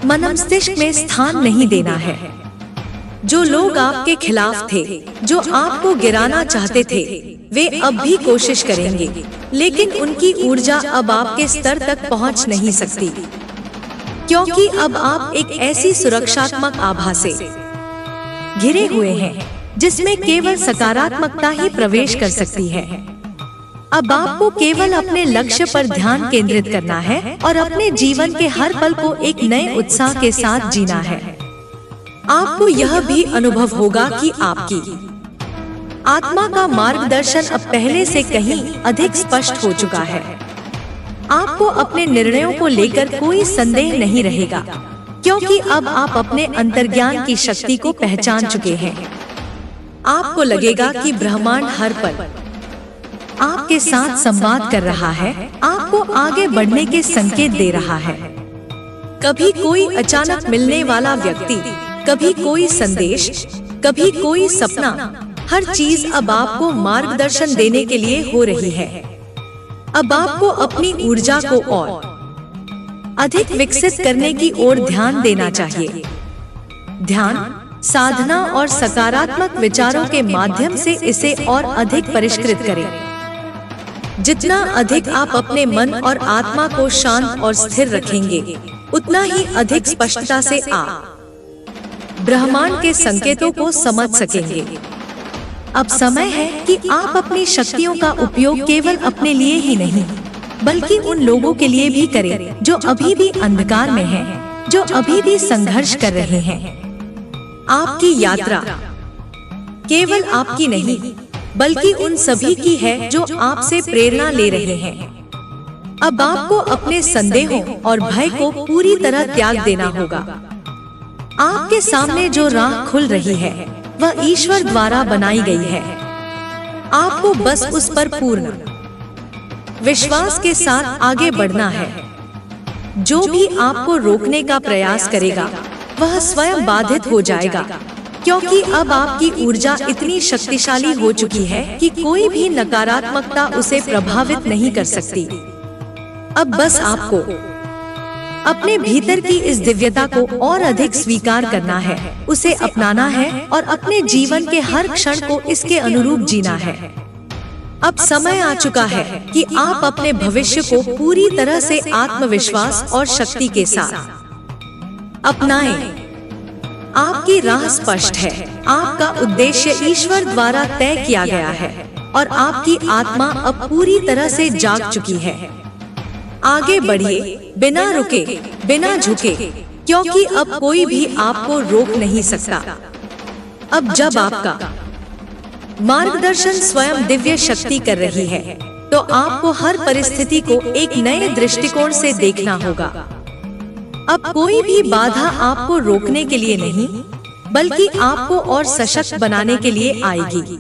मनमस्तिष्क में स्थान नहीं देना है। जो लोग आपके खिलाफ थे, जो आपको गिराना चाहते थे, वे अब भी कोशिश करेंगे, लेकिन उनकी ऊर्जा अब आपके स्तर तक पहुंच नहीं सकती, क्योंकि अब आप एक ऐसी सुरक्षात्मक आभा से घिरे हुए हैं जिसमें केवल सकारात्मकता ही प्रवेश कर सकती है। अब आपको केवल अपने लक्ष्य पर ध्यान केंद्रित करना है और अपने जीवन के हर पल को एक नए उत्साह के साथ जीना है। आपको यह भी अनुभव होगा कि आपकी आत्मा का मार्गदर्शन अब पहले से कहीं अधिक स्पष्ट हो चुका है। आपको अपने निर्णयों को लेकर कोई संदेह नहीं रहेगा, क्योंकि अब आप अपने अंतर्ज्ञान की शक्ति को पहचान चुके हैं। आपको लगेगा कि ब्रह्मांड हर पल आपके साथ संवाद कर रहा है, आपको आगे बढ़ने के संकेत दे रहा है। कभी कोई अचानक मिलने वाला व्यक्ति, कभी कोई संदेश, कभी कोई सपना, हर चीज अब आपको मार्गदर्शन देने के लिए हो रही है। अब आपको अपनी ऊर्जा को और अधिक विकसित करने की ओर ध्यान देना चाहिए। ध्यान, साधना और सकारात्मक विचारों के माध्यम से इसे और अधिक परिष्कृत करें। जितना अधिक आप अपने मन और आत्मा को शांत और स्थिर रखेंगे, उतना ही अधिक स्पष्टता से आप ब्रह्मांड के संकेतों को समझ सकेंगे। अब समय है कि आप अपनी शक्तियों का उपयोग केवल अपने लिए ही नहीं, बल्कि उन लोगों के लिए भी करें जो अभी भी अंधकार में हैं, जो अभी भी संघर्ष कर रहे हैं। आपकी यात्रा केवल आपकी नहीं, बल्कि उन सभी की है जो आपसे प्रेरणा ले रहे हैं। अब आपको अपने संदेहों और भय को पूरी तरह त्याग देना होगा। आपके सामने जो राह खुल रही है, वह ईश्वर द्वारा बनाई गई है। आपको बस उस पर पूर्ण विश्वास के साथ आगे बढ़ना है। जो भी आपको रोकने का प्रयास करेगा, वह स्वयं बाधित हो जाएगा, क्योंकि अब आपकी ऊर्जा इतनी शक्तिशाली हो चुकी है कि कोई भी नकारात्मकता उसे प्रभावित नहीं कर सकती। अब बस आपको अपने भीतर की इस दिव्यता को और अधिक स्वीकार करना है, उसे अपनाना है और अपने जीवन के हर क्षण को इसके अनुरूप जीना है। अब समय आ चुका है कि आप अपने भविष्य को पूरी तरह से आत्मविश्वास और शक्ति के साथ अपनाएं। आपकी राह स्पष्ट है, आपका उद्देश्य ईश्वर द्वारा तय किया गया है और आपकी आत्मा अब पूरी तरह से जाग चुकी है। आगे बढ़िए, बिना रुके, बिना झुके, क्योंकि अब कोई भी आपको रोक नहीं सकता। अब जब आपका मार्गदर्शन स्वयं दिव्य शक्ति कर रही है, तो आपको हर परिस्थिति को एक नए दृष्टिकोण से देखना होगा। अब कोई भी बाधा आपको रोकने के लिए नहीं, बल्कि आपको और सशक्त बनाने के लिए आएगी।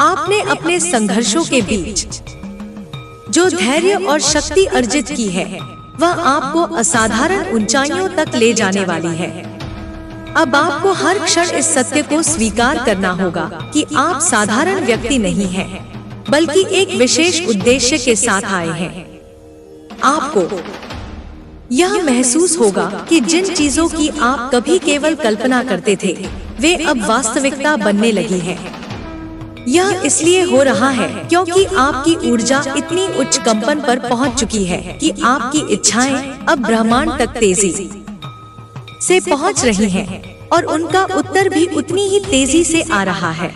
आपने अपने संघर्षों के बीच जो धैर्य और शक्ति अर्जित की है, वह आपको असाधारण ऊंचाइयों तक ले जाने वाली है। अब आपको हर क्षण इस सत्य को स्वीकार करना होगा कि आप साधारण व्यक्ति नहीं हैं, बल्कि एक विशेष उद्देश्य के साथ आए हैं। आपको यह महसूस होगा कि जिन चीजों की आप कभी केवल कल्पना करते थे, वे अब वास्तविकता बनने लगी हैं। यह इसलिए हो रहा है क्योंकि आपकी ऊर्जा इतनी उच्च कंपन पर पहुंच चुकी है कि आपकी इच्छाएं अब ब्रह्मांड तक तेजी से पहुंच रही हैं, और उनका उत्तर भी उतनी ही तेजी से आ रहा है।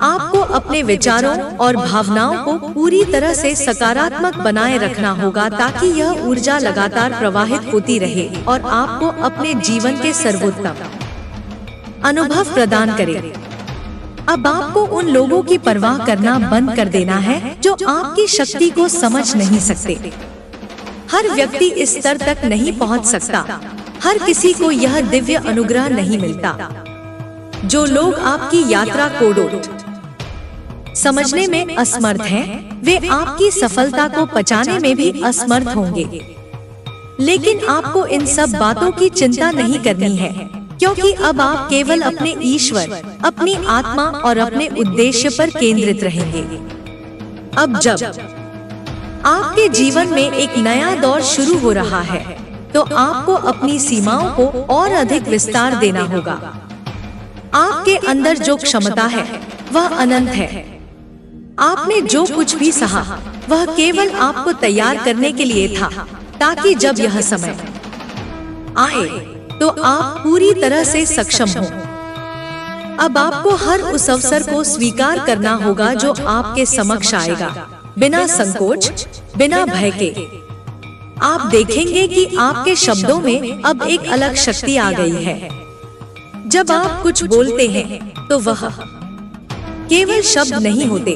आपको अपने विचारों और भावनाओं को पूरी तरह से सकारात्मक बनाए रखना होगा ताकि यह ऊर्जा लगातार प्रवाहित होती रहे और आपको अपने जीवन के सर्वोत्तम अनुभव प्रदान करे। अब आपको उन लोगों की परवाह करना बंद कर देना है जो आपकी शक्ति को समझ नहीं सकते। हर व्यक्ति इस स्तर तक नहीं पहुंच सकता। हर किसी को यह दिव्य अनुग्रह नहीं मिलता। जो लोग आपकी यात्रा को समझने में असमर्थ हैं, वे आपकी सफलता को पचाने में भी असमर्थ होंगे। लेकिन आपको इन सब बातों की चिंता नहीं करनी है, क्योंकि अब आप केवल अपने ईश्वर, अपनी आत्मा और अपने उद्देश्य पर केंद्रित रहेंगे। अब जब आपके जीवन में एक नया दौर शुरू हो रहा है, तो आपको अपनी सीमाओं को और अधिक विस्तार देना होगा। आपके अंदर जो क्षमता है, वह अनंत है। आपने जो कुछ भी सहा, वह केवल आपको तैयार करने के लिए था, ताकि जब यह समय आए तो आप पूरी तरह से सक्षम हो। अब आपको हर उस अवसर को स्वीकार करना होगा जो आपके समक्ष आएगा, बिना संकोच, बिना भय के। आप देखेंगे कि आपके शब्दों में अब एक अलग शक्ति आ गई है। जब आप कुछ बोलते हैं, तो वह केवल शब्द नहीं होते,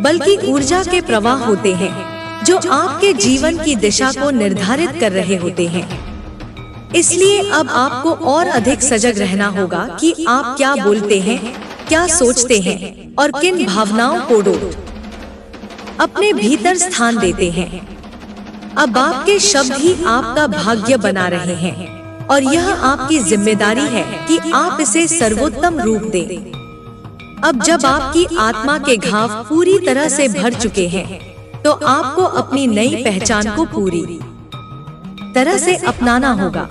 बल्कि ऊर्जा के प्रवाह होते हैं, जो आपके जीवन की दिशा को निर्धारित कर रहे होते हैं। इसलिए अब आपको और अधिक सजग रहना होगा कि आप क्या बोलते हैं, क्या सोचते हैं और किन भावनाओं को अपने भीतर स्थान देते हैं। अब आपके शब्द ही आपका भाग्य बना रहे हैं, और यह आपकी जिम्मेदारी है कि आप इसे सर्वोत्तम रूप दें। अब जब आपकी आत्मा के घाव पूरी तरह से भर चुके हैं, तो आपको अपनी नई पहचान को पूरी तरह से अपनाना होगा।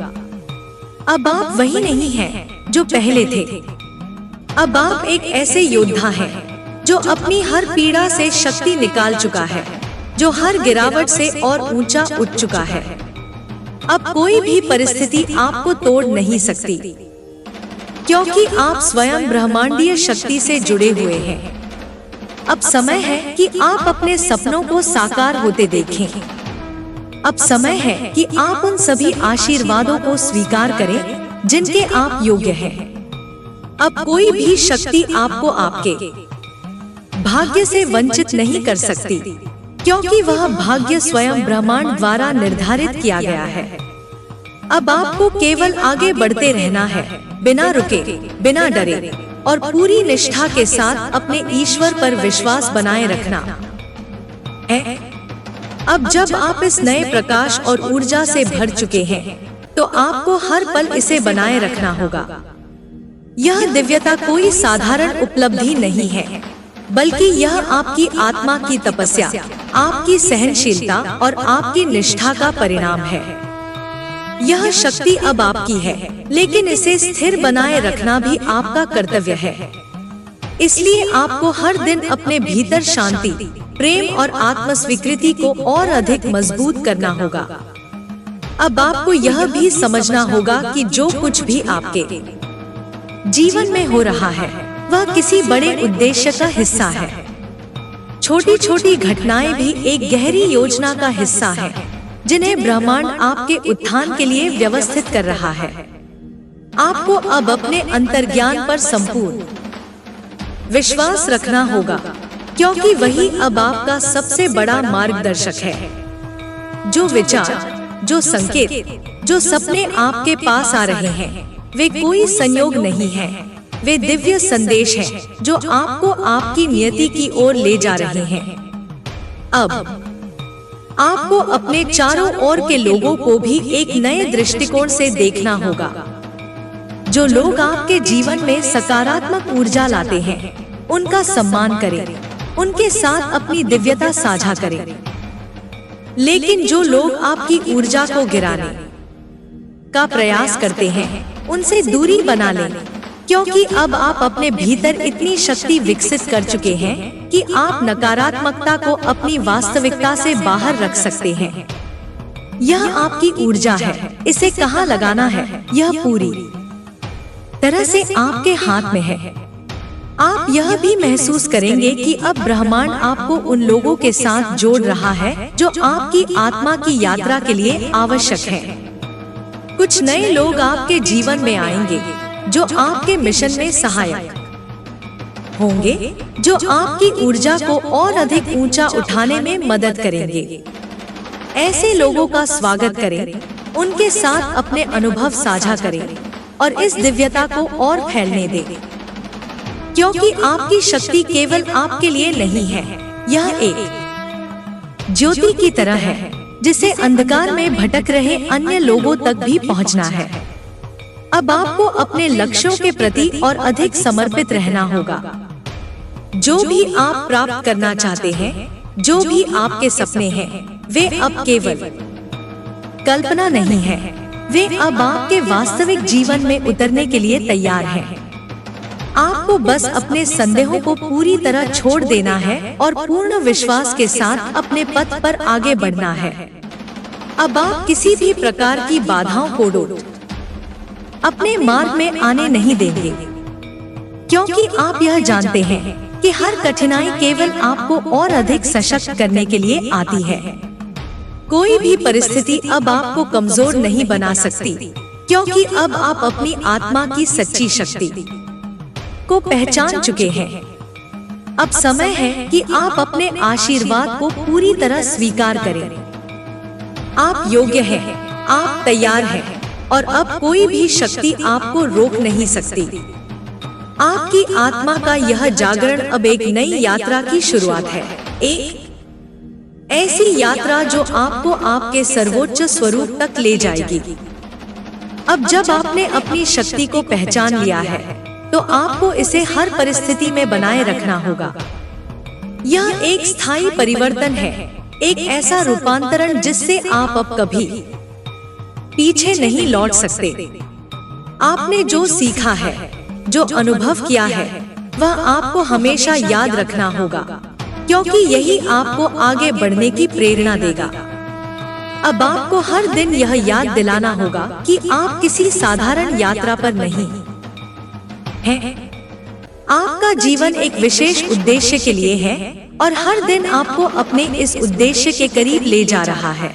अब आप वही नहीं हैं जो पहले थे। अब आप एक ऐसे योद्धा हैं जो अपनी हर पीड़ा से शक्ति निकाल चुका है, जो हर गिरावट से और ऊंचा उठ चुका है। अब कोई भी परिस्थिति आपको तोड़ नहीं सकती, क्योंकि आप स्वयं ब्रह्मांडीय शक्ति से जुड़े हुए हैं। अब समय है कि आप अपने सपनों को साकार होते देखें। अब समय है कि आप उन सभी आशीर्वादों को स्वीकार करें जिनके आप योग्य हैं। अब कोई भी शक्ति आपको आपके भाग्य से वंचित नहीं कर सकती, क्योंकि वह भाग्य स्वयं ब्रह्मांड द्वारा निर्धारित किया गया है। अब आपको केवल आगे बढ़ते रहना है, बिना रुके, बिना डरे, और पूरी निष्ठा के साथ अपने ईश्वर पर विश्वास बनाए रखना है। अब जब आप इस नए प्रकाश और ऊर्जा से भर चुके हैं, तो आपको हर पल इसे बनाए रखना होगा। यह दिव्यता कोई साधारण उपलब्धि नहीं है, बल्कि यह आपकी आत्मा की तपस्या, आपकी सहनशीलता और आपकी निष्ठा का परिणाम है। यह शक्ति अब आपकी है, लेकिन इसे स्थिर बनाए रखना भी आपका कर्तव्य है। इसलिए आपको हर दिन अपने भीतर शांति, प्रेम और आत्म स्वीकृति को और अधिक मजबूत करना होगा। अब आपको यह भी समझना होगा कि जो कुछ भी आपके जीवन में हो रहा है, वह किसी बड़े उद्देश्य का हिस्सा है। छोटी छोटी घटनाएं भी एक गहरी योजना का हिस्सा है, जिन्हें ब्रह्मांड आपके उत्थान के लिए व्यवस्थित कर रहा है। आपको अब अपने अंतर्ज्ञान पर संपूर्ण विश्वास रखना होगा, क्योंकि वही अब आपका सबसे बड़ा मार्गदर्शक है। जो विचार, जो संकेत, जो सपने आपके पास आ रहे हैं, वे कोई संयोग नहीं है, वे दिव्य संदेश हैं जो आपको आपकी नियति की ओर ले जा रहे हैं। अब आपको अपने चारों ओर के लोगों को भी एक नए दृष्टिकोण से देखना होगा। जो लोग आपके जीवन में सकारात्मक ऊर्जा लाते हैं, उनका सम्मान करें, उनके साथ अपनी दिव्यता साझा करें। लेकिन जो लोग आपकी ऊर्जा को गिराने का प्रयास करते हैं, उनसे दूरी बना लें, क्योंकि अब आप अपने भीतर इतनी शक्ति विकसित कर चुके हैं कि आप नकारात्मकता को अपनी वास्तविकता से बाहर रख सकते हैं। यह आपकी ऊर्जा है, इसे कहाँ लगाना है, यह पूरी तरह से आपके हाथ में है। आप यह भी महसूस करेंगे कि अब ब्रह्मांड आपको उन लोगों के साथ जोड़ रहा है जो आपकी आत्मा की यात्रा के लिए आवश्यक है। कुछ नए लोग आपके जीवन में आएंगे जो आपके मिशन में सहायक होंगे, जो आपकी ऊर्जा को और अधिक ऊंचा उठाने में मदद करेंगे। ऐसे लोगों का स्वागत करें, उनके साथ अपने अनुभव साझा करें और इस दिव्यता को और फैलने दें, क्योंकि आपकी शक्ति केवल आपके लिए नहीं है, यह एक ज्योति की तरह है जिसे अंधकार में भटक रहे अन्य लोगों तक भी पहुंचना है। अब आपको अपने लक्ष्यों के प्रति और अधिक समर्पित रहना होगा। जो भी आप प्राप्त करना चाहते हैं, जो भी आपके सपने हैं, वे अब केवल कल्पना नहीं है, वे अब आपके वास्तविक जीवन में उतरने के लिए तैयार हैं। आपको बस अपने संदेहों को पूरी तरह छोड़ देना है और पूर्ण विश्वास के साथ अपने पथ पर आगे बढ़ना है। अब आप किसी भी प्रकार की बाधाओं को अपने मार्ग में आने नहीं देंगे, क्योंकि आप यह जानते हैं कि हर कठिनाई केवल आपको और अधिक सशक्त करने के लिए आती है। कोई भी परिस्थिति अब आपको कमजोर नहीं बना सकती, क्योंकि अब आप अपनी आत्मा की सच्ची शक्ति को पहचान चुके हैं। अब समय है कि आप अपने आशीर्वाद को पूरी तरह स्वीकार करें। आप योग्य हैं, आप तैयार हैं और अब कोई भी शक्ति आपको रोक नहीं सकती। आपकी आत्मा का यह जागरण अब एक नई यात्रा की शुरुआत है, एक ऐसी यात्रा जो आपको आपके सर्वोच्च स्वरूप तक ले जाएगी। अब जब आपने अपनी शक्ति को पहचान लिया है, तो आपको इसे हर परिस्थिति में बनाए रखना होगा। यह एक स्थायी परिवर्तन है, एक ऐसा रूपांतरण जिससे आप अब कभी पीछे नहीं लौट सकते। आपने जो सीखा है, जो अनुभव किया है, वह आपको हमेशा याद रखना होगा, क्योंकि यही आपको आगे बढ़ने की प्रेरणा देगा। अब आपको हर दिन यह याद दिलाना होगा कि आप किसी साधारण यात्रा पर नहीं हैं। आपका जीवन एक विशेष उद्देश्य के लिए है और हर दिन आपको अपने इस उद्देश्य के करीब ले जा रहा है।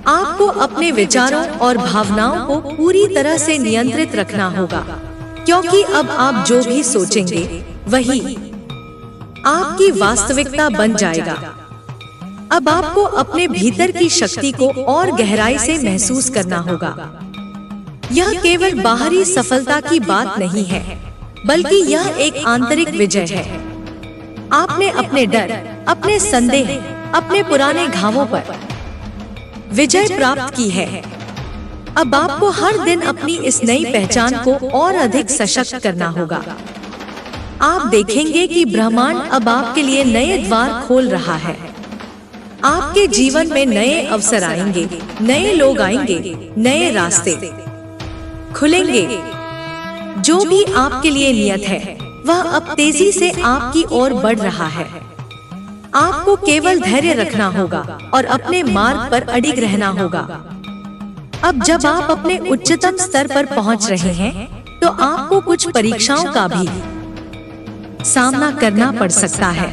आपको अपने विचारों और भावनाओं को पूरी तरह से नियंत्रित रखना होगा, क्योंकि अब आप जो भी सोचेंगे वही आपकी वास्तविकता बन जाएगा। अब आपको अपने भीतर की शक्ति को और गहराई से महसूस करना होगा। यह केवल बाहरी सफलता की बात नहीं है, बल्कि यह एक आंतरिक विजय है। आपने अपने डर, अपने संदेह, अपने पुराने घावों पर विजय प्राप्त की है। अब आपको हर दिन अपनी इस नई पहचान को और अधिक सशक्त करना होगा। आप देखेंगे कि ब्रह्मांड अब आपके लिए नए द्वार खोल रहा है। आपके जीवन में नए अवसर आएंगे, नए लोग आएंगे, नए रास्ते खुलेंगे। जो भी आपके लिए नियत है, वह अब तेजी से आपकी ओर बढ़ रहा है। आपको केवल धैर्य रखना होगा और अपने मार्ग पर अडिग रहना होगा। अब जब आप अपने उच्चतम स्तर पर पहुंच रहे हैं, तो आपको कुछ परीक्षाओं का भी सामना करना पड़ सकता है।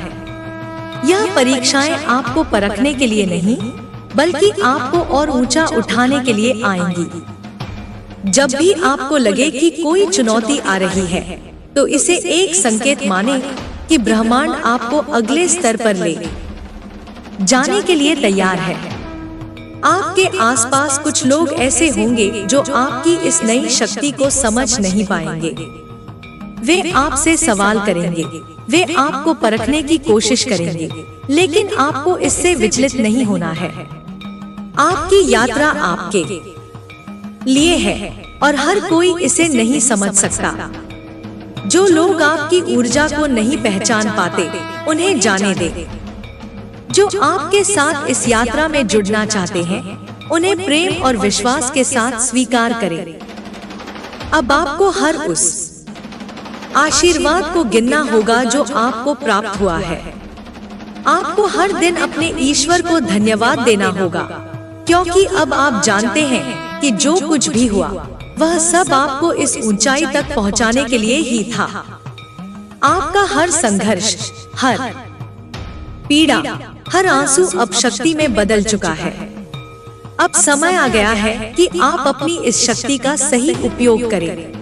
यह परीक्षाएं आपको परखने के लिए नहीं, बल्कि आपको और ऊंचा उठाने के लिए आएंगी। जब भी आपको लगे कि कोई चुनौती आ रही है, तो इसे एक संकेत माने कि ब्रह्मांड आपको अगले स्तर पर ले जाने के लिए तैयार है। आपके आसपास कुछ लोग ऐसे होंगे जो आपकी इस नई शक्ति को समझ नहीं पाएंगे। वे आपसे सवाल करेंगे, वे आपको परखने की कोशिश करेंगे, लेकिन आपको इससे विचलित नहीं होना है। आपकी यात्रा आपके लिए है और हर कोई इसे नहीं समझ सकता। जो लोग आपकी ऊर्जा को नहीं पहचान पाते, उन्हें जाने दें। जो आपके साथ इस यात्रा में जुड़ना चाहते हैं, उन्हें प्रेम और विश्वास के साथ स्वीकार करें। अब आपको हर उस आशीर्वाद को गिनना होगा जो आपको प्राप्त हुआ है। आपको हर दिन अपने ईश्वर को धन्यवाद देना होगा, क्योंकि अब आप जानते हैं कि जो कुछ भी हुआ वह सब आपको इस ऊंचाई तक पहुंचाने के लिए ही था। आपका हर संघर्ष, हर पीड़ा, हर आंसू अब शक्ति में बदल चुका है। अब समय आ गया है कि आप अपनी इस शक्ति का सही उपयोग करें।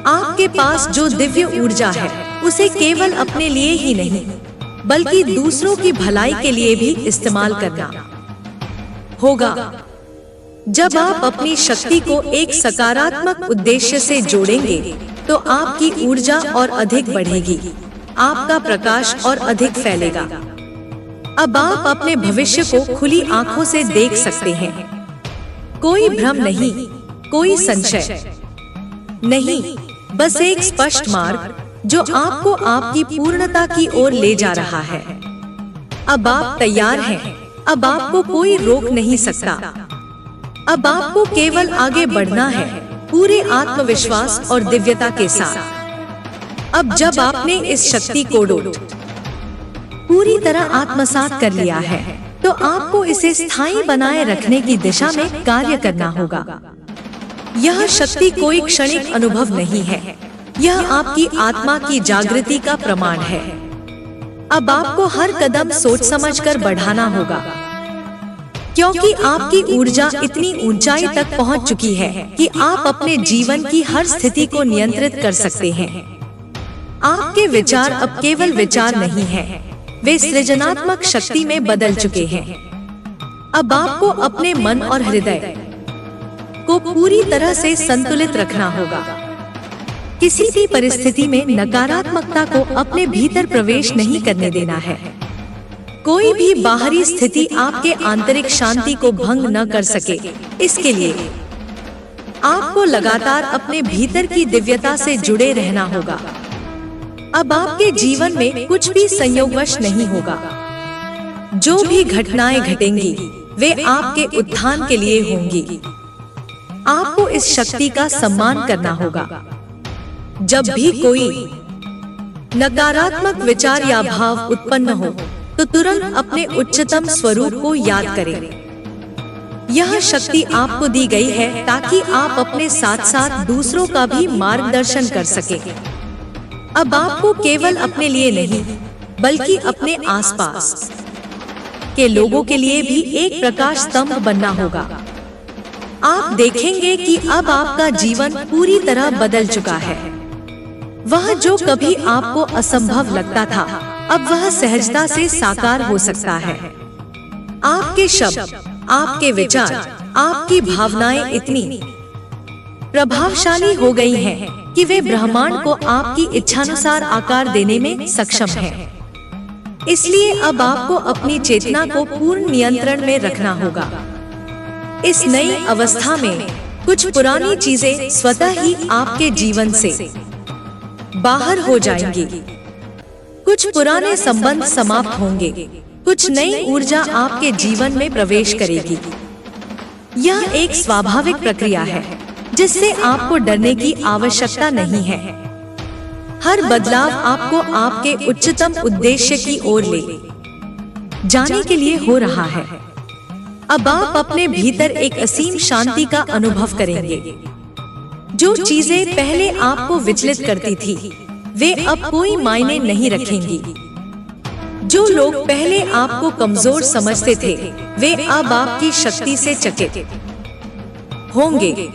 आपके पास जो दिव्य ऊर्जा है, उसे केवल अपने लिए ही नहीं, बल्कि दूसरों की भलाई के लिए भी इस्तेमाल करना होगा। जब आप अपनी शक्ति को एक सकारात्मक उद्देश्य से जोड़ेंगे, तो आपकी ऊर्जा और अधिक बढ़ेगी, आपका प्रकाश और अधिक फैलेगा। अब आप अपने भविष्य को खुली आंखों से देख सकते हैं। कोई भ्रम नहीं, कोई संशय नहीं, बस एक स्पष्ट मार्ग जो आपको आपकी पूर्णता की ओर ले जा रहा है। अब आप तैयार हैं, अब आपको कोई रोक नहीं सकता। अब आपको केवल आगे बढ़ना है, पूरे आत्मविश्वास और दिव्यता के साथ। अब जब आपने इस शक्ति को पूरी तरह आत्मसात कर लिया है, तो आपको इसे स्थायी बनाए रखने की दिशा में कार्य करना होगा। यह शक्ति कोई क्षणिक अनुभव नहीं है, यह आपकी आत्मा की जागृति का प्रमाण है। अब आपको हर कदम सोच समझकर बढ़ाना होगा, क्योंकि आपकी ऊर्जा इतनी ऊंचाई तक पहुंच चुकी है कि आप अपने जीवन की हर स्थिति को नियंत्रित कर सकते हैं। आपके विचार अब केवल विचार नहीं हैं, वे सृजनात्मक शक्ति में बदल चुके हैं। अब आपको अपने मन और हृदय को पूरी तरह से संतुलित रखना होगा। किसी भी परिस्थिति में नकारात्मकता को अपने भीतर प्रवेश नहीं करने देना है। कोई भी बाहरी स्थिति आपके आंतरिक शांति को भंग न कर सके, इसके लिए आपको लगातार अपने भीतर की दिव्यता से जुड़े रहना होगा। अब आपके जीवन में कुछ भी संयोगवश नहीं होगा। जो भी घटनाएं घटेंगी, वे आपके उत्थान के लिए होंगी। आपको इस शक्ति का सम्मान करना होगा। जब भी कोई नकारात्मक विचार या भाव उत्पन्न हो, तो तुरंत अपने उच्चतम स्वरूप को याद करें। यह शक्ति आपको दी गई है ताकि आप अपने साथ साथ दूसरों का भी मार्गदर्शन कर सकें। अब आपको केवल अपने लिए नहीं, बल्कि अपने आसपास के लोगों के लिए भी एक प्रकाश स्तंभ बनना होगा। आप देखेंगे कि अब आपका जीवन पूरी तरह बदल चुका है। वह जो कभी आपको असंभव लगता था, अब वह सहजता से साकार हो सकता है। आपके शब्द, आपके विचार, आपकी भावनाएं इतनी प्रभावशाली हो गई हैं कि वे ब्रह्मांड को आपकी इच्छानुसार आकार देने में सक्षम हैं। इसलिए अब आपको अपनी चेतना को पूर्ण नियंत्रण में रखना होगा। इस नई अवस्था में कुछ पुरानी चीजें स्वतः ही आपके जीवन से बाहर हो जाएंगी। कुछ पुराने संबंध समाप्त होंगे, कुछ नई ऊर्जा आपके जीवन में प्रवेश करेगी। यह एक स्वाभाविक प्रक्रिया है, जिससे आपको डरने की आवश्यकता नहीं है। हर बदलाव आपको आपके उच्चतम उद्देश्य की ओर ले जाने के लिए हो रहा है। अब आप अपने भीतर एक असीम शांति का अनुभव करेंगे। जो चीजें पहले आपको विचलित करती थी, वे अब कोई मायने नहीं रखेंगी। जो लोग पहले आपको कमजोर समझते थे, वे अब आपकी शक्ति से चकित होंगे।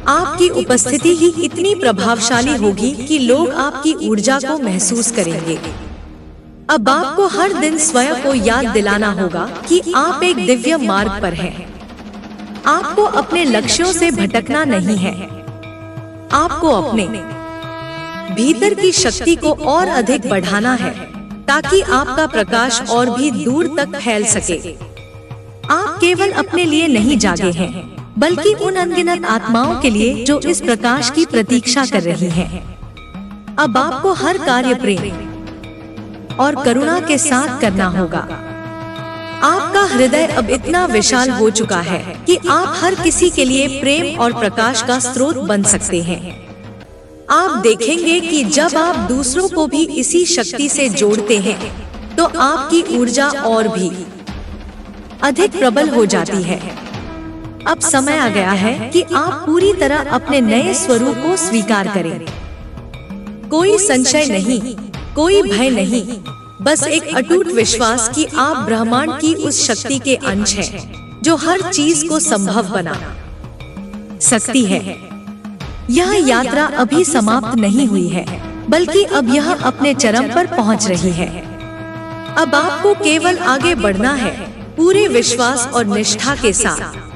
आपकी उपस्थिति ही इतनी प्रभावशाली होगी कि लोग आपकी ऊर्जा को महसूस करेंगे। अब आपको हर दिन स्वयं को याद दिलाना होगा कि आप एक दिव्य मार्ग पर हैं। आपको अपने लक्ष्यों से भटकना नहीं है। आपको अपने भीतर की शक्ति को और अधिक बढ़ाना है ताकि आपका प्रकाश और भी दूर तक फैल सके। आप केवल अपने लिए नहीं जागे हैं, बल्कि उन अनगिनत आत्माओं के लिए जो इस प्रकाश की प्रतीक्षा कर रही हैं। अब आपको हर कार्य प्रेम और करुणा के साथ करना होगा। आपका हृदय अब इतना विशाल हो चुका है कि आप हर किसी के लिए प्रेम और प्रकाश का स्रोत बन सकते हैं। आप देखेंगे कि जब आप दूसरों को भी इसी शक्ति से जोड़ते हैं, तो आपकी ऊर्जा और भी अधिक प्रबल हो जाती है। अब समय आ गया है कि आप पूरी तरह अपने नए स्वरूप को स्वीकार करें। कोई संशय नहीं, कोई भय नहीं, बस एक अटूट विश्वास कि आप ब्रह्मांड की उस शक्ति के अंश हैं, जो हर चीज को संभव बना सकती है। यह यात्रा अभी समाप्त नहीं हुई है, बल्कि अब यह अपने चरम पर पहुंच रही है। अब आपको केवल आगे बढ़ना है, पूरे विश्वास और निष्ठा के साथ।